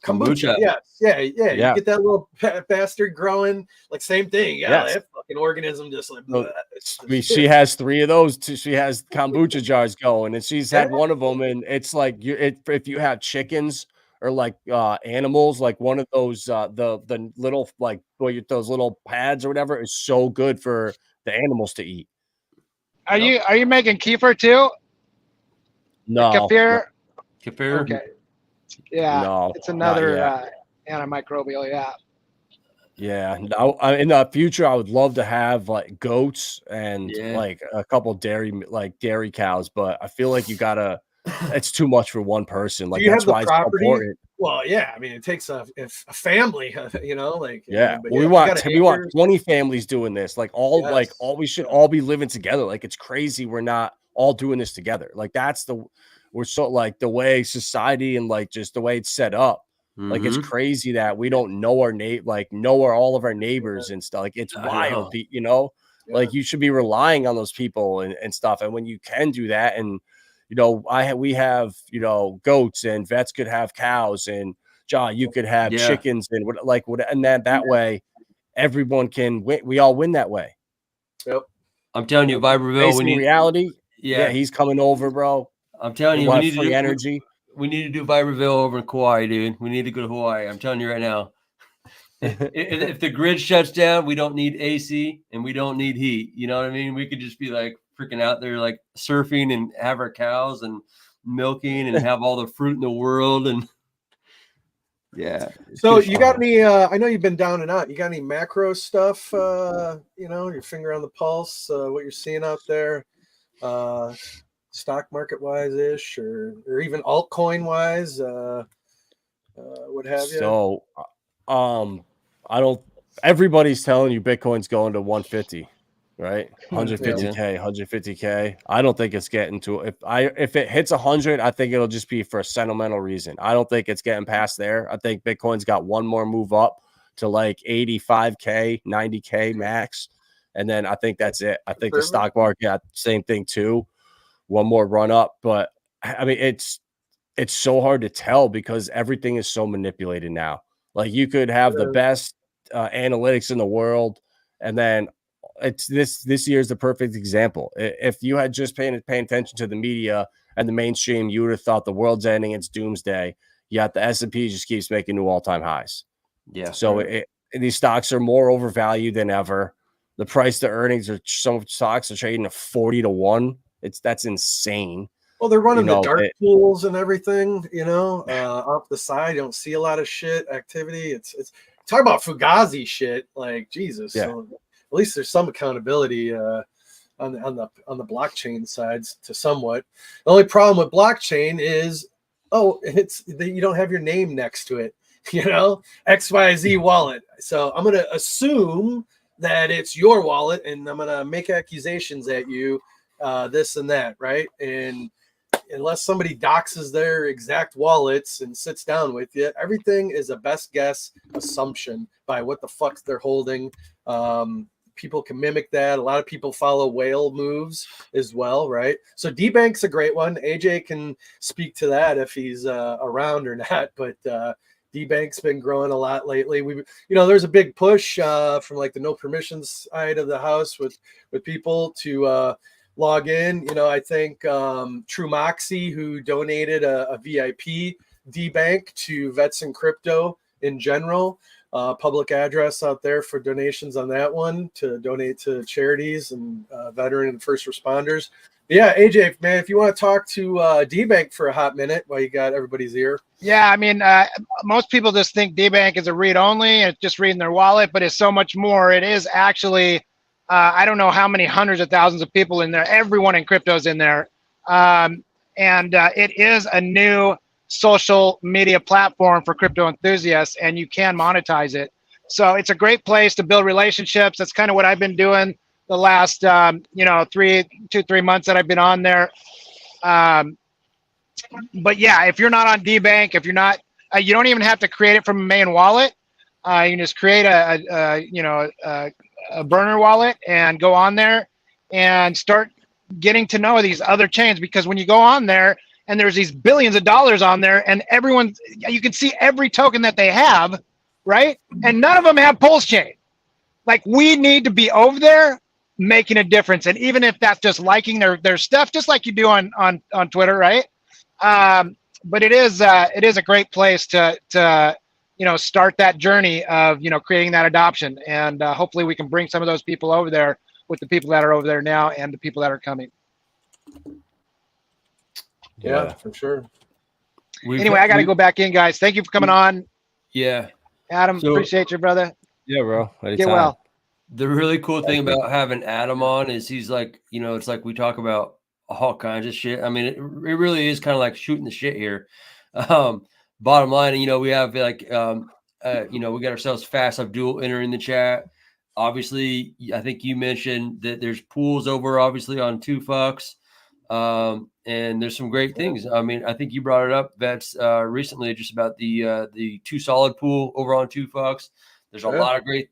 Kombucha. Yes. Yeah. You get that little bastard growing, like same thing. Yeah, that fucking organism just like she has 3 of those. She has kombucha jars going, and she's had one of them, and it's like if you have chickens or like animals, like one of those the little like those little pads or whatever is so good for the animals to eat. Are you making kefir too? No. Kefir. Okay. Yeah. No, it's another antimicrobial. Yeah. Yeah. No, in the future, I would love to have like goats and like a couple dairy cows, but I feel like it's too much for one person. Like that's why it's important. Well, yeah, I mean, it takes a family, you know, like we want 20 families doing this. Like we should all be living together. Like it's crazy we're not all doing this together. Like we're so like the way society and like just the way it's set up. Like it's crazy that we don't know all of our neighbors and stuff. Like it's wild, you know. Like you should be relying on those people and stuff. And when you can do that, and you know, we have, you know, goats, and vets could have cows, and John, you could have chickens, and and that way everyone can win. We all win that way. Yep. I'm telling you, Vibreville, in reality, he's coming over, bro. I'm telling you, we need free energy. We need to do Vibreville over in Kauai, dude. We need to go to Hawaii. I'm telling you right now. If the grid shuts down, we don't need AC and we don't need heat. You know what I mean? We could just be like freaking out there, like surfing and have our cows and milking and have all the fruit in the world. And so you got any, I know you've been down and out. You got any macro stuff, you know, your finger on the pulse, what you're seeing out there, stock market wise ish, or even altcoin wise, what have you? So, everybody's telling you Bitcoin's going to 150, right? 150K. I don't think it's getting to if it hits 100, I think it'll just be for a sentimental reason. I don't think it's getting past there. I think Bitcoin's got one more move up to like 85K, 90K max. And then I think that's it. I think the stock market got the same thing too. One more run up. But I mean, it's so hard to tell because everything is so manipulated now. Like you could have the best analytics in the world, and then it's this year's the perfect example. If you had just paying attention to the media and the mainstream, you would have thought the world's ending, it's doomsday. Yet the S&P just keeps making new all-time highs. Yeah. So these stocks are more overvalued than ever. The price to earnings some stocks are trading at 40-1. That's insane. Well, they're running the dark pools and everything, you know, off the side. You don't see a lot of shit activity. It's talk about Fugazi shit, like Jesus. Yeah. So at least there's some accountability on the blockchain sides to somewhat. The only problem with blockchain is, you don't have your name next to it, you know, XYZ wallet. So I'm gonna assume that it's your wallet, and I'm gonna make accusations at you, this and that, right? And unless somebody doxes their exact wallets and sits down with you, everything is a best guess assumption by what the fuck they're holding. People can mimic that. A lot of people follow whale moves as well, right? So D-Bank's a great one. AJ can speak to that if he's around or not, but D-Bank's been growing a lot lately. There's a big push from like the no permissions side of the house with people to log in. I think True Moxie, who donated a VIP D-Bank to Vets and Crypto in general, public address out there for donations on that one to donate to charities and veteran and first responders. Yeah, AJ, man, if you want to talk to D-Bank for a hot minute while you got everybody's ear. Yeah, I mean, most people just think D-Bank is a read only and it's just reading their wallet, but it's so much more. It is actually, I don't know how many hundreds of thousands of people in there. Everyone in crypto is in there. And it is a new social media platform for crypto enthusiasts, and you can monetize it. So it's a great place to build relationships. That's kind of what I've been doing the last, 2-3 months that I've been on there. But yeah, if you're not on D-Bank, if you're not, you don't even have to create it from a main wallet. You can just create a burner wallet and go on there and start getting to know these other chains, because when you go on there and there's these billions of dollars on there and you can see every token that they have, right? And none of them have Pulse Chain. Like, we need to be over there making a difference. And even if that's just liking their stuff, just like you do on Twitter, right? But it is a great place to start that journey of, creating that adoption. And hopefully we can bring some of those people over there with the people that are over there now and the people that are coming. Yeah, for sure. Anyway, I got to go back in, guys. Thank you for coming on. Yeah. Adam, appreciate you, brother. Yeah, bro. Anytime. Get well. The really cool thing about having Adam on is he's like, it's like we talk about all kinds of shit. I mean, it really is kind of like shooting the shit here. Bottom line, we have like, we got ourselves Fast Abdul entering the chat. Obviously, I think you mentioned that there's pools over, obviously, on 2Fucks. And there's some great things. I mean, I think you brought it up, Vets, recently, just about the 2 Solid pool over on 2Fucks. There's a lot of great.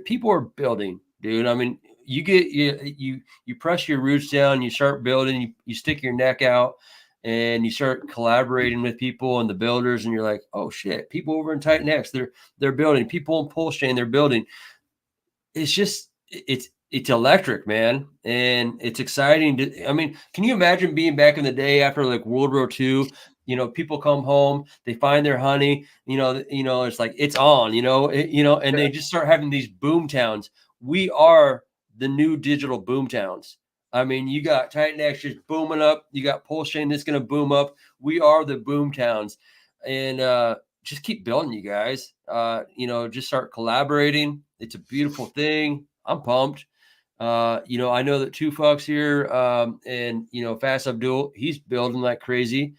People are building, dude. I mean, you press your roots down, you start building, you stick your neck out, and you start collaborating with people and the builders, and you're like, oh shit, people over in Titan X, they're building. People in Pulse Chain, they're building. It's just it's electric, man, and it's exciting. Can you imagine being back in the day after like World War II? People come home, they find their honey. It's like it's on. And they just start having these boom towns. We are the new digital boom towns. I mean, you got Titan X just booming up. You got Pulse Chain that's going to boom up. We are the boom towns, and just keep building, you guys. Just start collaborating. It's a beautiful thing. I'm pumped. I know that 2Fucks here, and Fast Abdul, he's building like crazy.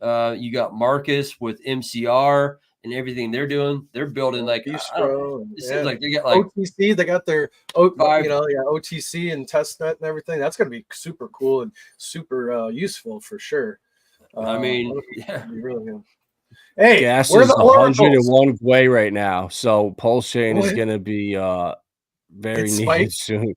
You got Marcus with MCR and everything they're doing. They're building like Bistro, it seems like they got like OTC. They got their OTC and testnet and everything. That's going to be super cool and super useful for sure. Really. Hey, gas we're is the 101 Gwei right now, so Pulse Chain is going to be very needed soon.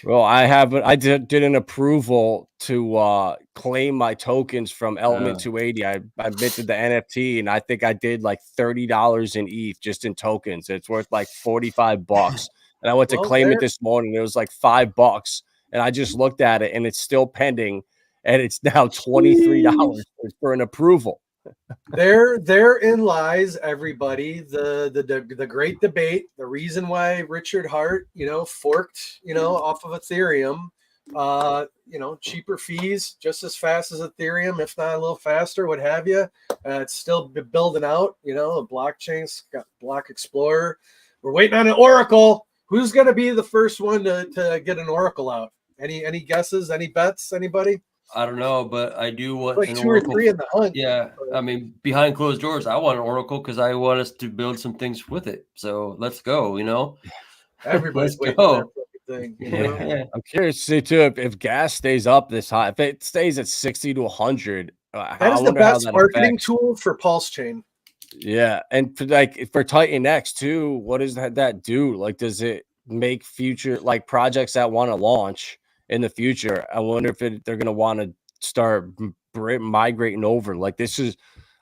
Well, I did an approval to claim my tokens from Element 280. I minted the NFT, and I think I did like $30 in ETH just in tokens. It's worth like $45. And I went to claim it this morning. It was like $5, and I just looked at it, and it's still pending, and it's now $23 for an approval. Therein lies, everybody, the great debate, the reason why Richard Hart forked off of Ethereum, cheaper fees, just as fast as Ethereum, if not a little faster, what have you. It's still building out, a blockchain's got Block Explorer. We're waiting on an Oracle. Who's going to be the first one to get an Oracle out? Any guesses, any bets, anybody? I don't know, but I do want like an 2 Oracle. or 3 in the hunt. Yeah, I mean, behind closed doors, I want an Oracle because I want us to build some things with it. So let's go. Everybody's let's go. thing. You know? Yeah. I'm curious to see too if gas stays up this high. If it stays at 60 to 100, That I is the wonder how best that marketing affects. tool for Pulse Chain. Yeah, and for Titan X too, what does that do? Like, does it make future like projects that want to launch in the future? I wonder if they're going to want to start migrating over. Like,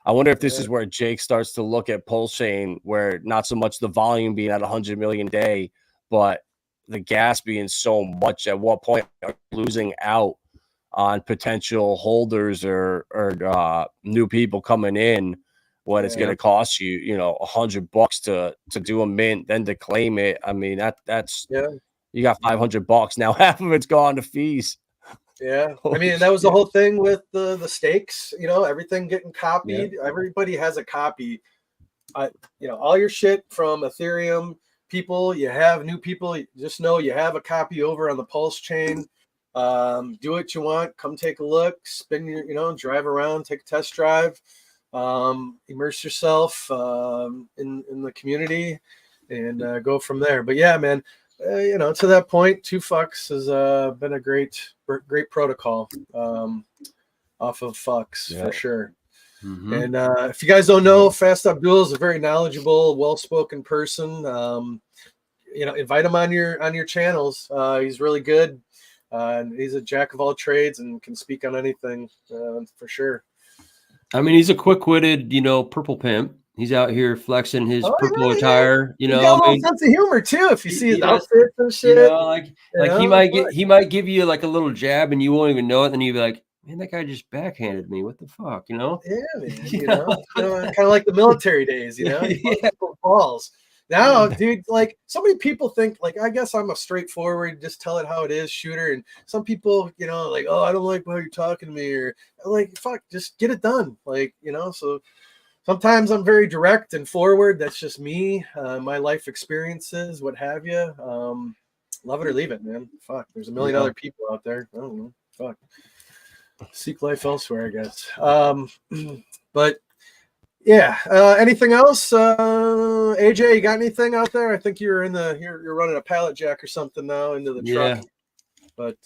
I wonder if this is where Jake starts to look at Pulse Chain, where not so much the volume being at 100 million a day, but the gas being so much. At what point are you losing out on potential holders or new people coming in when it's going to cost you, $100 to do a mint, then to claim it? I mean, that's you got $500 now. Half of it's gone to fees. Yeah, I Holy mean, that was the shit. whole thing with the stakes. You know, everything getting copied. Yeah. Everybody has a copy. All your shit from Ethereum people. You have new people. Just know you have a copy over on the Pulse Chain. Do what you want. Come take a look. Spin your, drive around, take a test drive. Immerse yourself in the community, and go from there. But yeah, man. To that point, 2FUCKS has been a great protocol off of FUCKS for sure. Mm-hmm. And if you guys don't know, Fast Abdul is a very knowledgeable, well-spoken person. Invite him on your channels. He's really good. And he's a jack of all trades and can speak on anything for sure. I mean, he's a quick-witted, purple pimp. He's out here flexing his purple attire. He's got a little sense of humor too. If you see his outfits and shit, he might give you like a little jab and you won't even know it. Then you'll be like, man, that guy just backhanded me. What the fuck, Yeah, man. Kind of like the military days, people's balls. Now, dude, like so many people think, like, I guess I'm a straightforward, just tell it how it is shooter. And some people, like, oh, I don't like how you're talking to me, or like, fuck, just get it done. Like, so sometimes I'm very direct and forward. That's just me, my life experiences, what have you. Love it or leave it, man. Fuck, there's a million other people out there. I don't know. Fuck. Seek life elsewhere, I guess. But yeah, anything else? AJ, you got anything out there? I think you're running a pallet jack or something now into the truck. But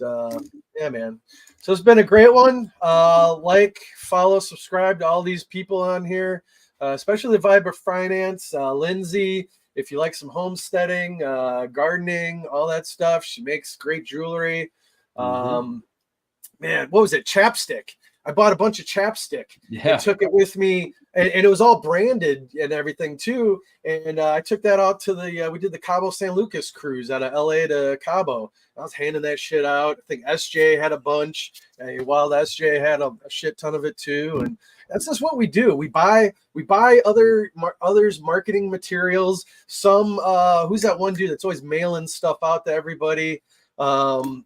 yeah, man. So it's been a great one. Follow, subscribe to all these people on here, especially Vibra Finance, Lindsay. If you like some homesteading, gardening, all that stuff, she makes great jewelry. Man, what was it? Chapstick. I bought a bunch of chapstick and took it with me, and it was all branded and everything too. And I took that out to we did the Cabo San Lucas cruise out of LA to Cabo. I was handing that shit out. I think SJ had a bunch. Wild SJ had a shit ton of it too. And that's just what we do. We buy others' marketing materials. Some who's that one dude that's always mailing stuff out to everybody? What's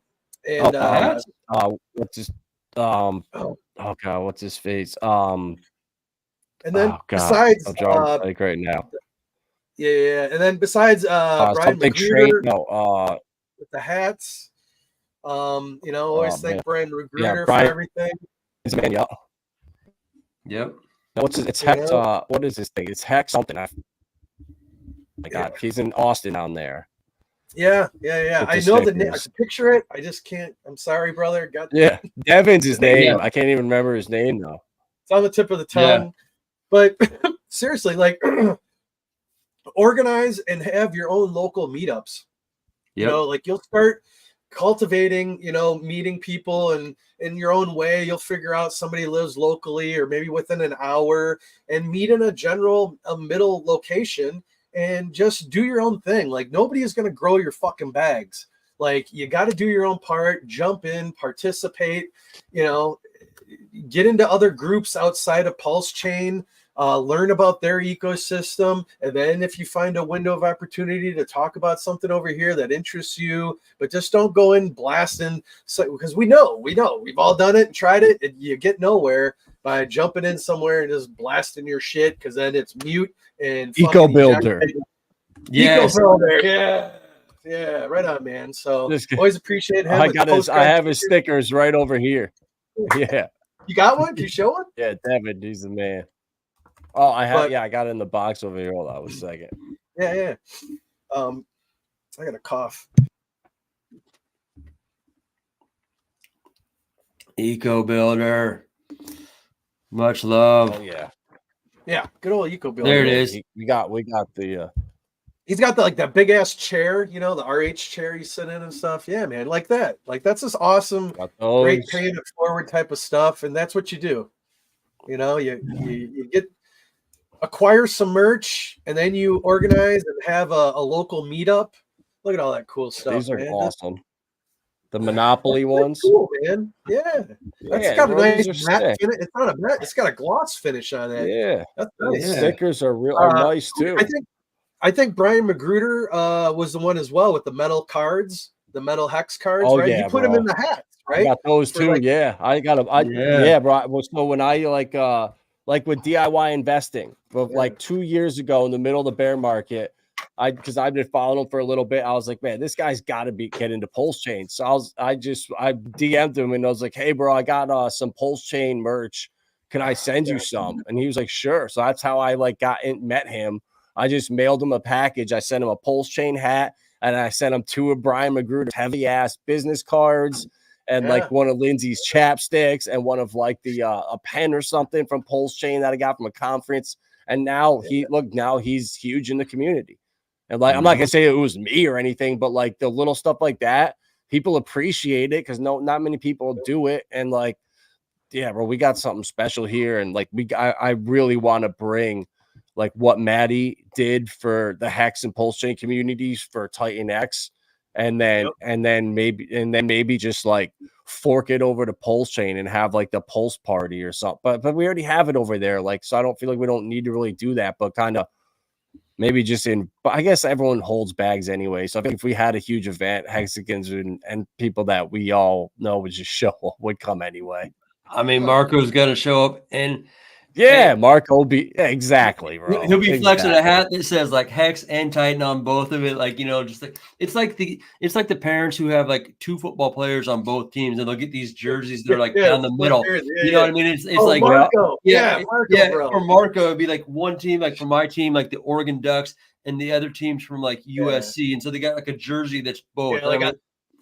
his oh god, what's his face? And then besides I'm drawing like right now. Yeah. And then besides Brian McGruder with the hats. Always thank Brian McGruder for everything. Yep. It's Hex. What is this thing? It's Hex something. My God, he's in Austin down there. Yeah. I know the name. I can picture it. I just can't. I'm sorry, brother. Devin's his name. I can't even remember his name though. It's on the tip of the tongue. Yeah. But seriously, like organize and have your own local meetups. Like you'll start cultivating, meeting people and in your own way. You'll figure out somebody lives locally or maybe within an hour and meet in a middle location. And just do your own thing. Like nobody is going to grow your fucking bags. Like you got to do your own part, jump in, participate, get into other groups outside of Pulse Chain, learn about their ecosystem. And then if you find a window of opportunity to talk about something over here that interests you, but just don't go in blasting. Because we know we've all done it and tried it. And you get nowhere by jumping in somewhere and just blasting your shit, because then it's mute and Eco Builder. Eco Builder. Yeah, right on, man. So always appreciate him. I have his stickers right over here. Yeah. You got one? Can you show one? Yeah, Devin, he's the man. Oh, I got it in the box over here. Hold on a second. Yeah. I got a cough. Eco Builder. Much love. Oh yeah, Yeah, good old Eco Builder. There it is. we got the He's got like that big ass chair, you know, the RH chair you sit in and stuff. Yeah, man, like that. Like that's just awesome, got those. great paying it forward type of stuff, and that's what you do. You know, you get acquire some merch, and then you organize and have a local meetup. Look at all that cool stuff. These are man. awesome. The Monopoly That's ones. cool, man. Yeah, that's Yeah, got a bro, nice these are matte sick. finish. It's not a matte. It's got a gloss finish on it. Yeah, That's the nice. stickers are real are nice too. I think Brian Magruder was the one as well with the metal cards, the metal hex cards, Oh, right? yeah, You put them bro. in the hats, I right? got those For too. like- Yeah, I got them. Yeah. Yeah, bro. Well, so when I like with DIY investing, but Yeah. like 2 years ago in the middle of the bear market, because I've been following him for a little bit, I was like, man, this guy's got to get into pulse chain. So I DM'd him and I was like, hey, bro, I got some pulse chain merch. Can I send you some? And he was like, sure. So that's how I like met him. I just mailed him a package. I sent him a pulse chain hat, and I sent him 2 of Brian Magruder's heavy ass business cards, and like one of Lindsay's chapsticks, and one of like the a pen or something from Pulse Chain that I got from a conference. And now now he's huge in the community. And like I'm not gonna say it was me or anything, but like the little stuff like that, people appreciate it because not many people do it. And like, yeah, bro, we got something special here, and like I really want to bring like what Maddie did for the Hex and Pulse Chain communities for Titan X, and then maybe just like fork it over to Pulse Chain and have like the Pulse party or something. But we already have it over there, like, so I don't feel like we don't need to really do that, but kind of maybe just but I guess everyone holds bags anyway. So I think if we had a huge event, Hexicans and people that we all know would just would come anyway. I mean, Marco's going to show up, and yeah, Marco will be exactly, bro. He'll be flexing a hat that says like Hex and Titan on both of it, like, you know, just like it's like the parents who have like 2 football players on both teams, and they'll get these jerseys that are like down the middle. You know what I mean? It's like Marco. Marco, bro. For Marco, it'd be like one team, like for my team, like the Oregon Ducks, and the other teams from like USC, and so they got like a jersey that's both.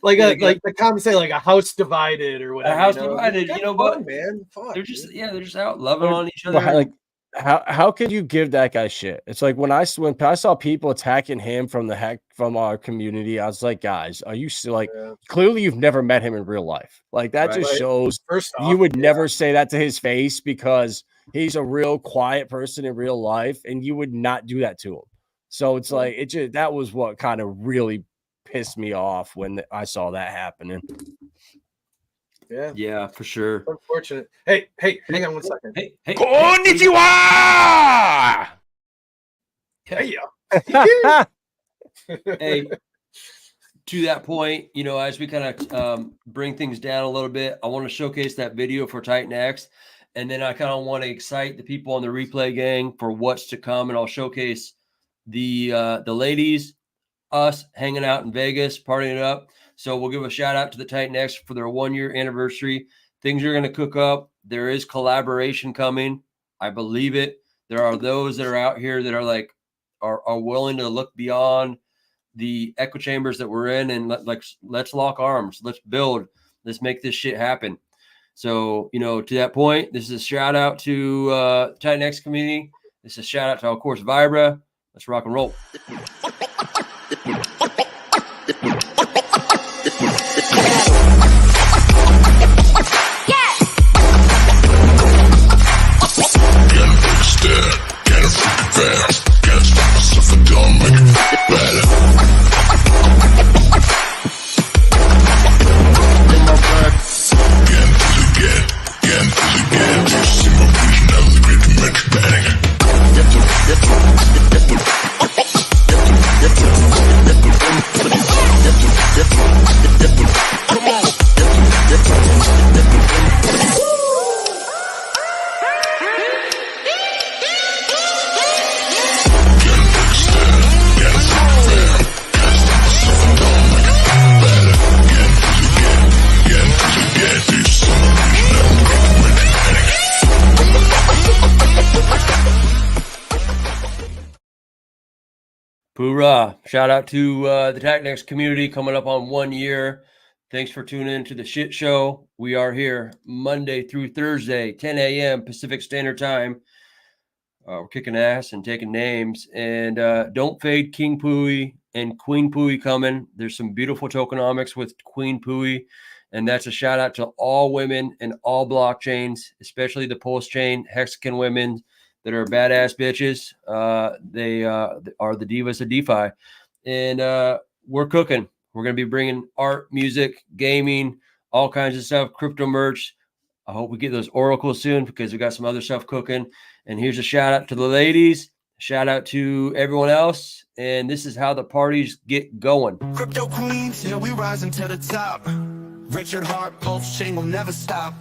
Like the comments say, like a house divided or whatever. A house divided, you know, but man, fuck, they're just out loving on each other. Like, how could you give that guy shit? It's like when I saw people attacking him from our community, I was like, guys, are you still like clearly you've never met him in real life? Like that just shows First off, you would never say that to his face because he's a real quiet person in real life, and you would not do that to him. So it's like that was what kind of really pissed me off when I saw that happening. Yeah, for sure. Unfortunate. Hey, hang on one second. Hey. Konnichiwa! Hey, Hey, to that point, you know, as we kind of bring things down a little bit, I want to showcase that video for Titan X, and then I kind of want to excite the people on the replay gang for what's to come, and I'll showcase the ladies, us hanging out in Vegas, partying it up. So we'll give a shout out to the Titan X for their 1-year anniversary. Things are going to cook up. There is collaboration coming. I believe it. There are those that are out here that are like are willing to look beyond the echo chambers that we're in, and let's lock arms. Let's build. Let's make this shit happen. So, you know, to that point, this is a shout out to Titan X community. This is a shout out to, of course, Vibra. Let's rock and roll. Hoorah. Shout out to the Titan X community coming up on 1 year. Thanks for tuning in to the Shit Show. We are here Monday through Thursday, 10 a.m. Pacific Standard Time. We're kicking ass and taking names. And don't fade King Pooie and Queen Pooie coming. There's some beautiful tokenomics with Queen Pooie. And that's a shout out to all women and all blockchains, especially the Pulse chain, Hexagon women that are badass bitches. They are the divas of DeFi. And we're cooking. We're going to be bringing art, music, gaming, all kinds of stuff, crypto merch. I hope we get those oracles soon because we got some other stuff cooking. And here's a shout out to the ladies. Shout out to everyone else. And this is how the parties get going. Crypto queens, yeah, we rising to the top. Richard Hart, Pulse chain will never stop.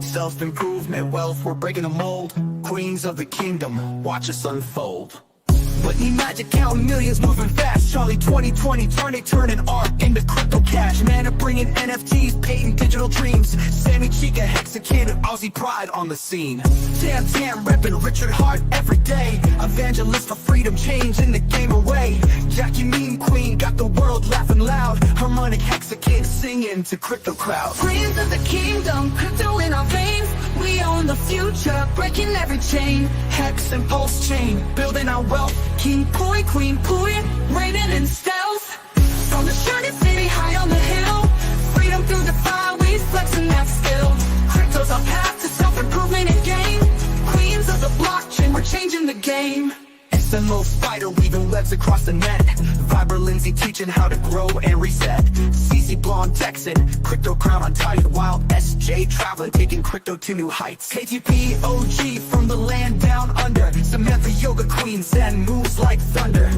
Self-improvement, wealth, we're breaking the mold. Queens of the kingdom, watch us unfold. But need magic, counting millions, moving fast. Charlie 2020, turning art into crypto cash. Man, I'm bringing NFTs, painting digital dreams. Sammy Chica, Hexagon, Aussie pride on the scene. Damn, repping Richard Hart every day. Evangelist for freedom, changing the game away. Jackie Mean Queen, got the world laughing loud. Harmonic Hexagon, singing to crypto crowd. Queens of the kingdom, crypto in our veins. We own the future, breaking every chain. Hex and Pulse chain, building our wealth. King Pooie, Queen Pooie, reigning in stealth. From the shining city high on the hill, freedom through the fire, we flexing that skill. Crypto's our path to self-improvement and gain. Queens of the blockchain, we're changing the game. SMO spider weaving webs across the net. Vibra Lindsay teaching how to grow and reset. CC Blonde Texan, crypto crown untied. While SJ traveling, taking crypto to new heights. KTP OG from the land down under. Samantha Yoga Queen, Zen moves like thunder.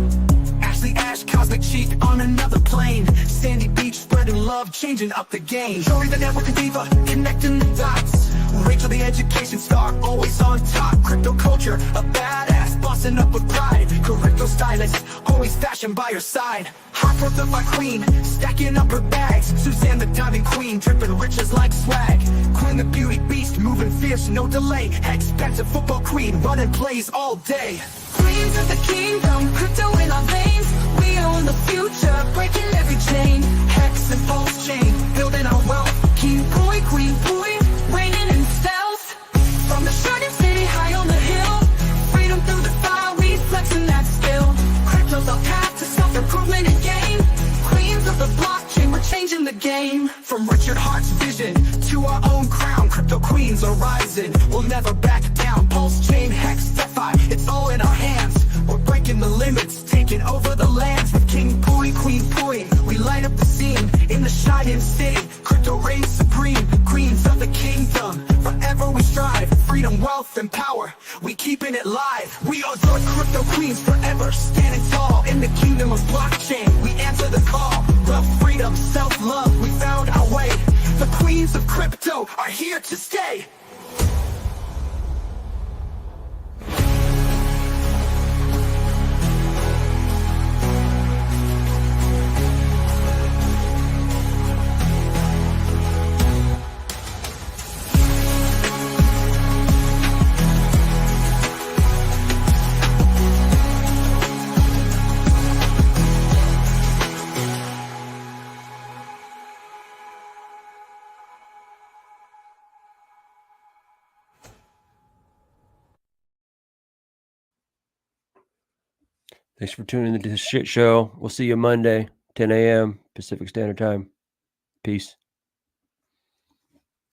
Ashley Ash, Cosmic Cheek on another plane. Sandy Beach spreading love, changing up the game. Jory the network diva, connecting the dots. Rachel the education star, always on top. Crypto culture, a badass, bossing up with pride. Crypto stylist, always fashion by her side. Hot for the my queen, stacking up her bags. Suzanne the diamond queen, dripping riches like swag. Queen the beauty beast, moving fierce, no delay. Expensive football queen, running plays all day. Queens of the kingdom, crypto in our veins. We own the future, breaking every chain. Hex and Pulse chain, building our wealth. King Pooie, Queen Pooie, reigning in stealth. From the Shining city high on the hill, freedom through the fire, we flexing that skill. Crypto's our path to self-improvement and gain. Queens of the blockchain, we're changing the game. From Richard Hart's vision to our own crown, crypto queens are rising. We'll never back down. Pulse chain, Hex, DeFi, it's all in our hands. We're breaking the limits, taking over the lands. With King Pooie, Queen Pooie, we light up the scene in the shining city. Crypto reigns supreme, queens of the kingdom. Forever we strive, freedom, wealth, and power. We keeping it live. We are the crypto queens, forever standing tall in the kingdom of blockchain. We answer the call. Wealth, freedom, self-love, we found our way. The queens of crypto are here to stay. Thanks for tuning into the Shit Show. We'll see you Monday, 10 a.m. Pacific Standard Time. Peace.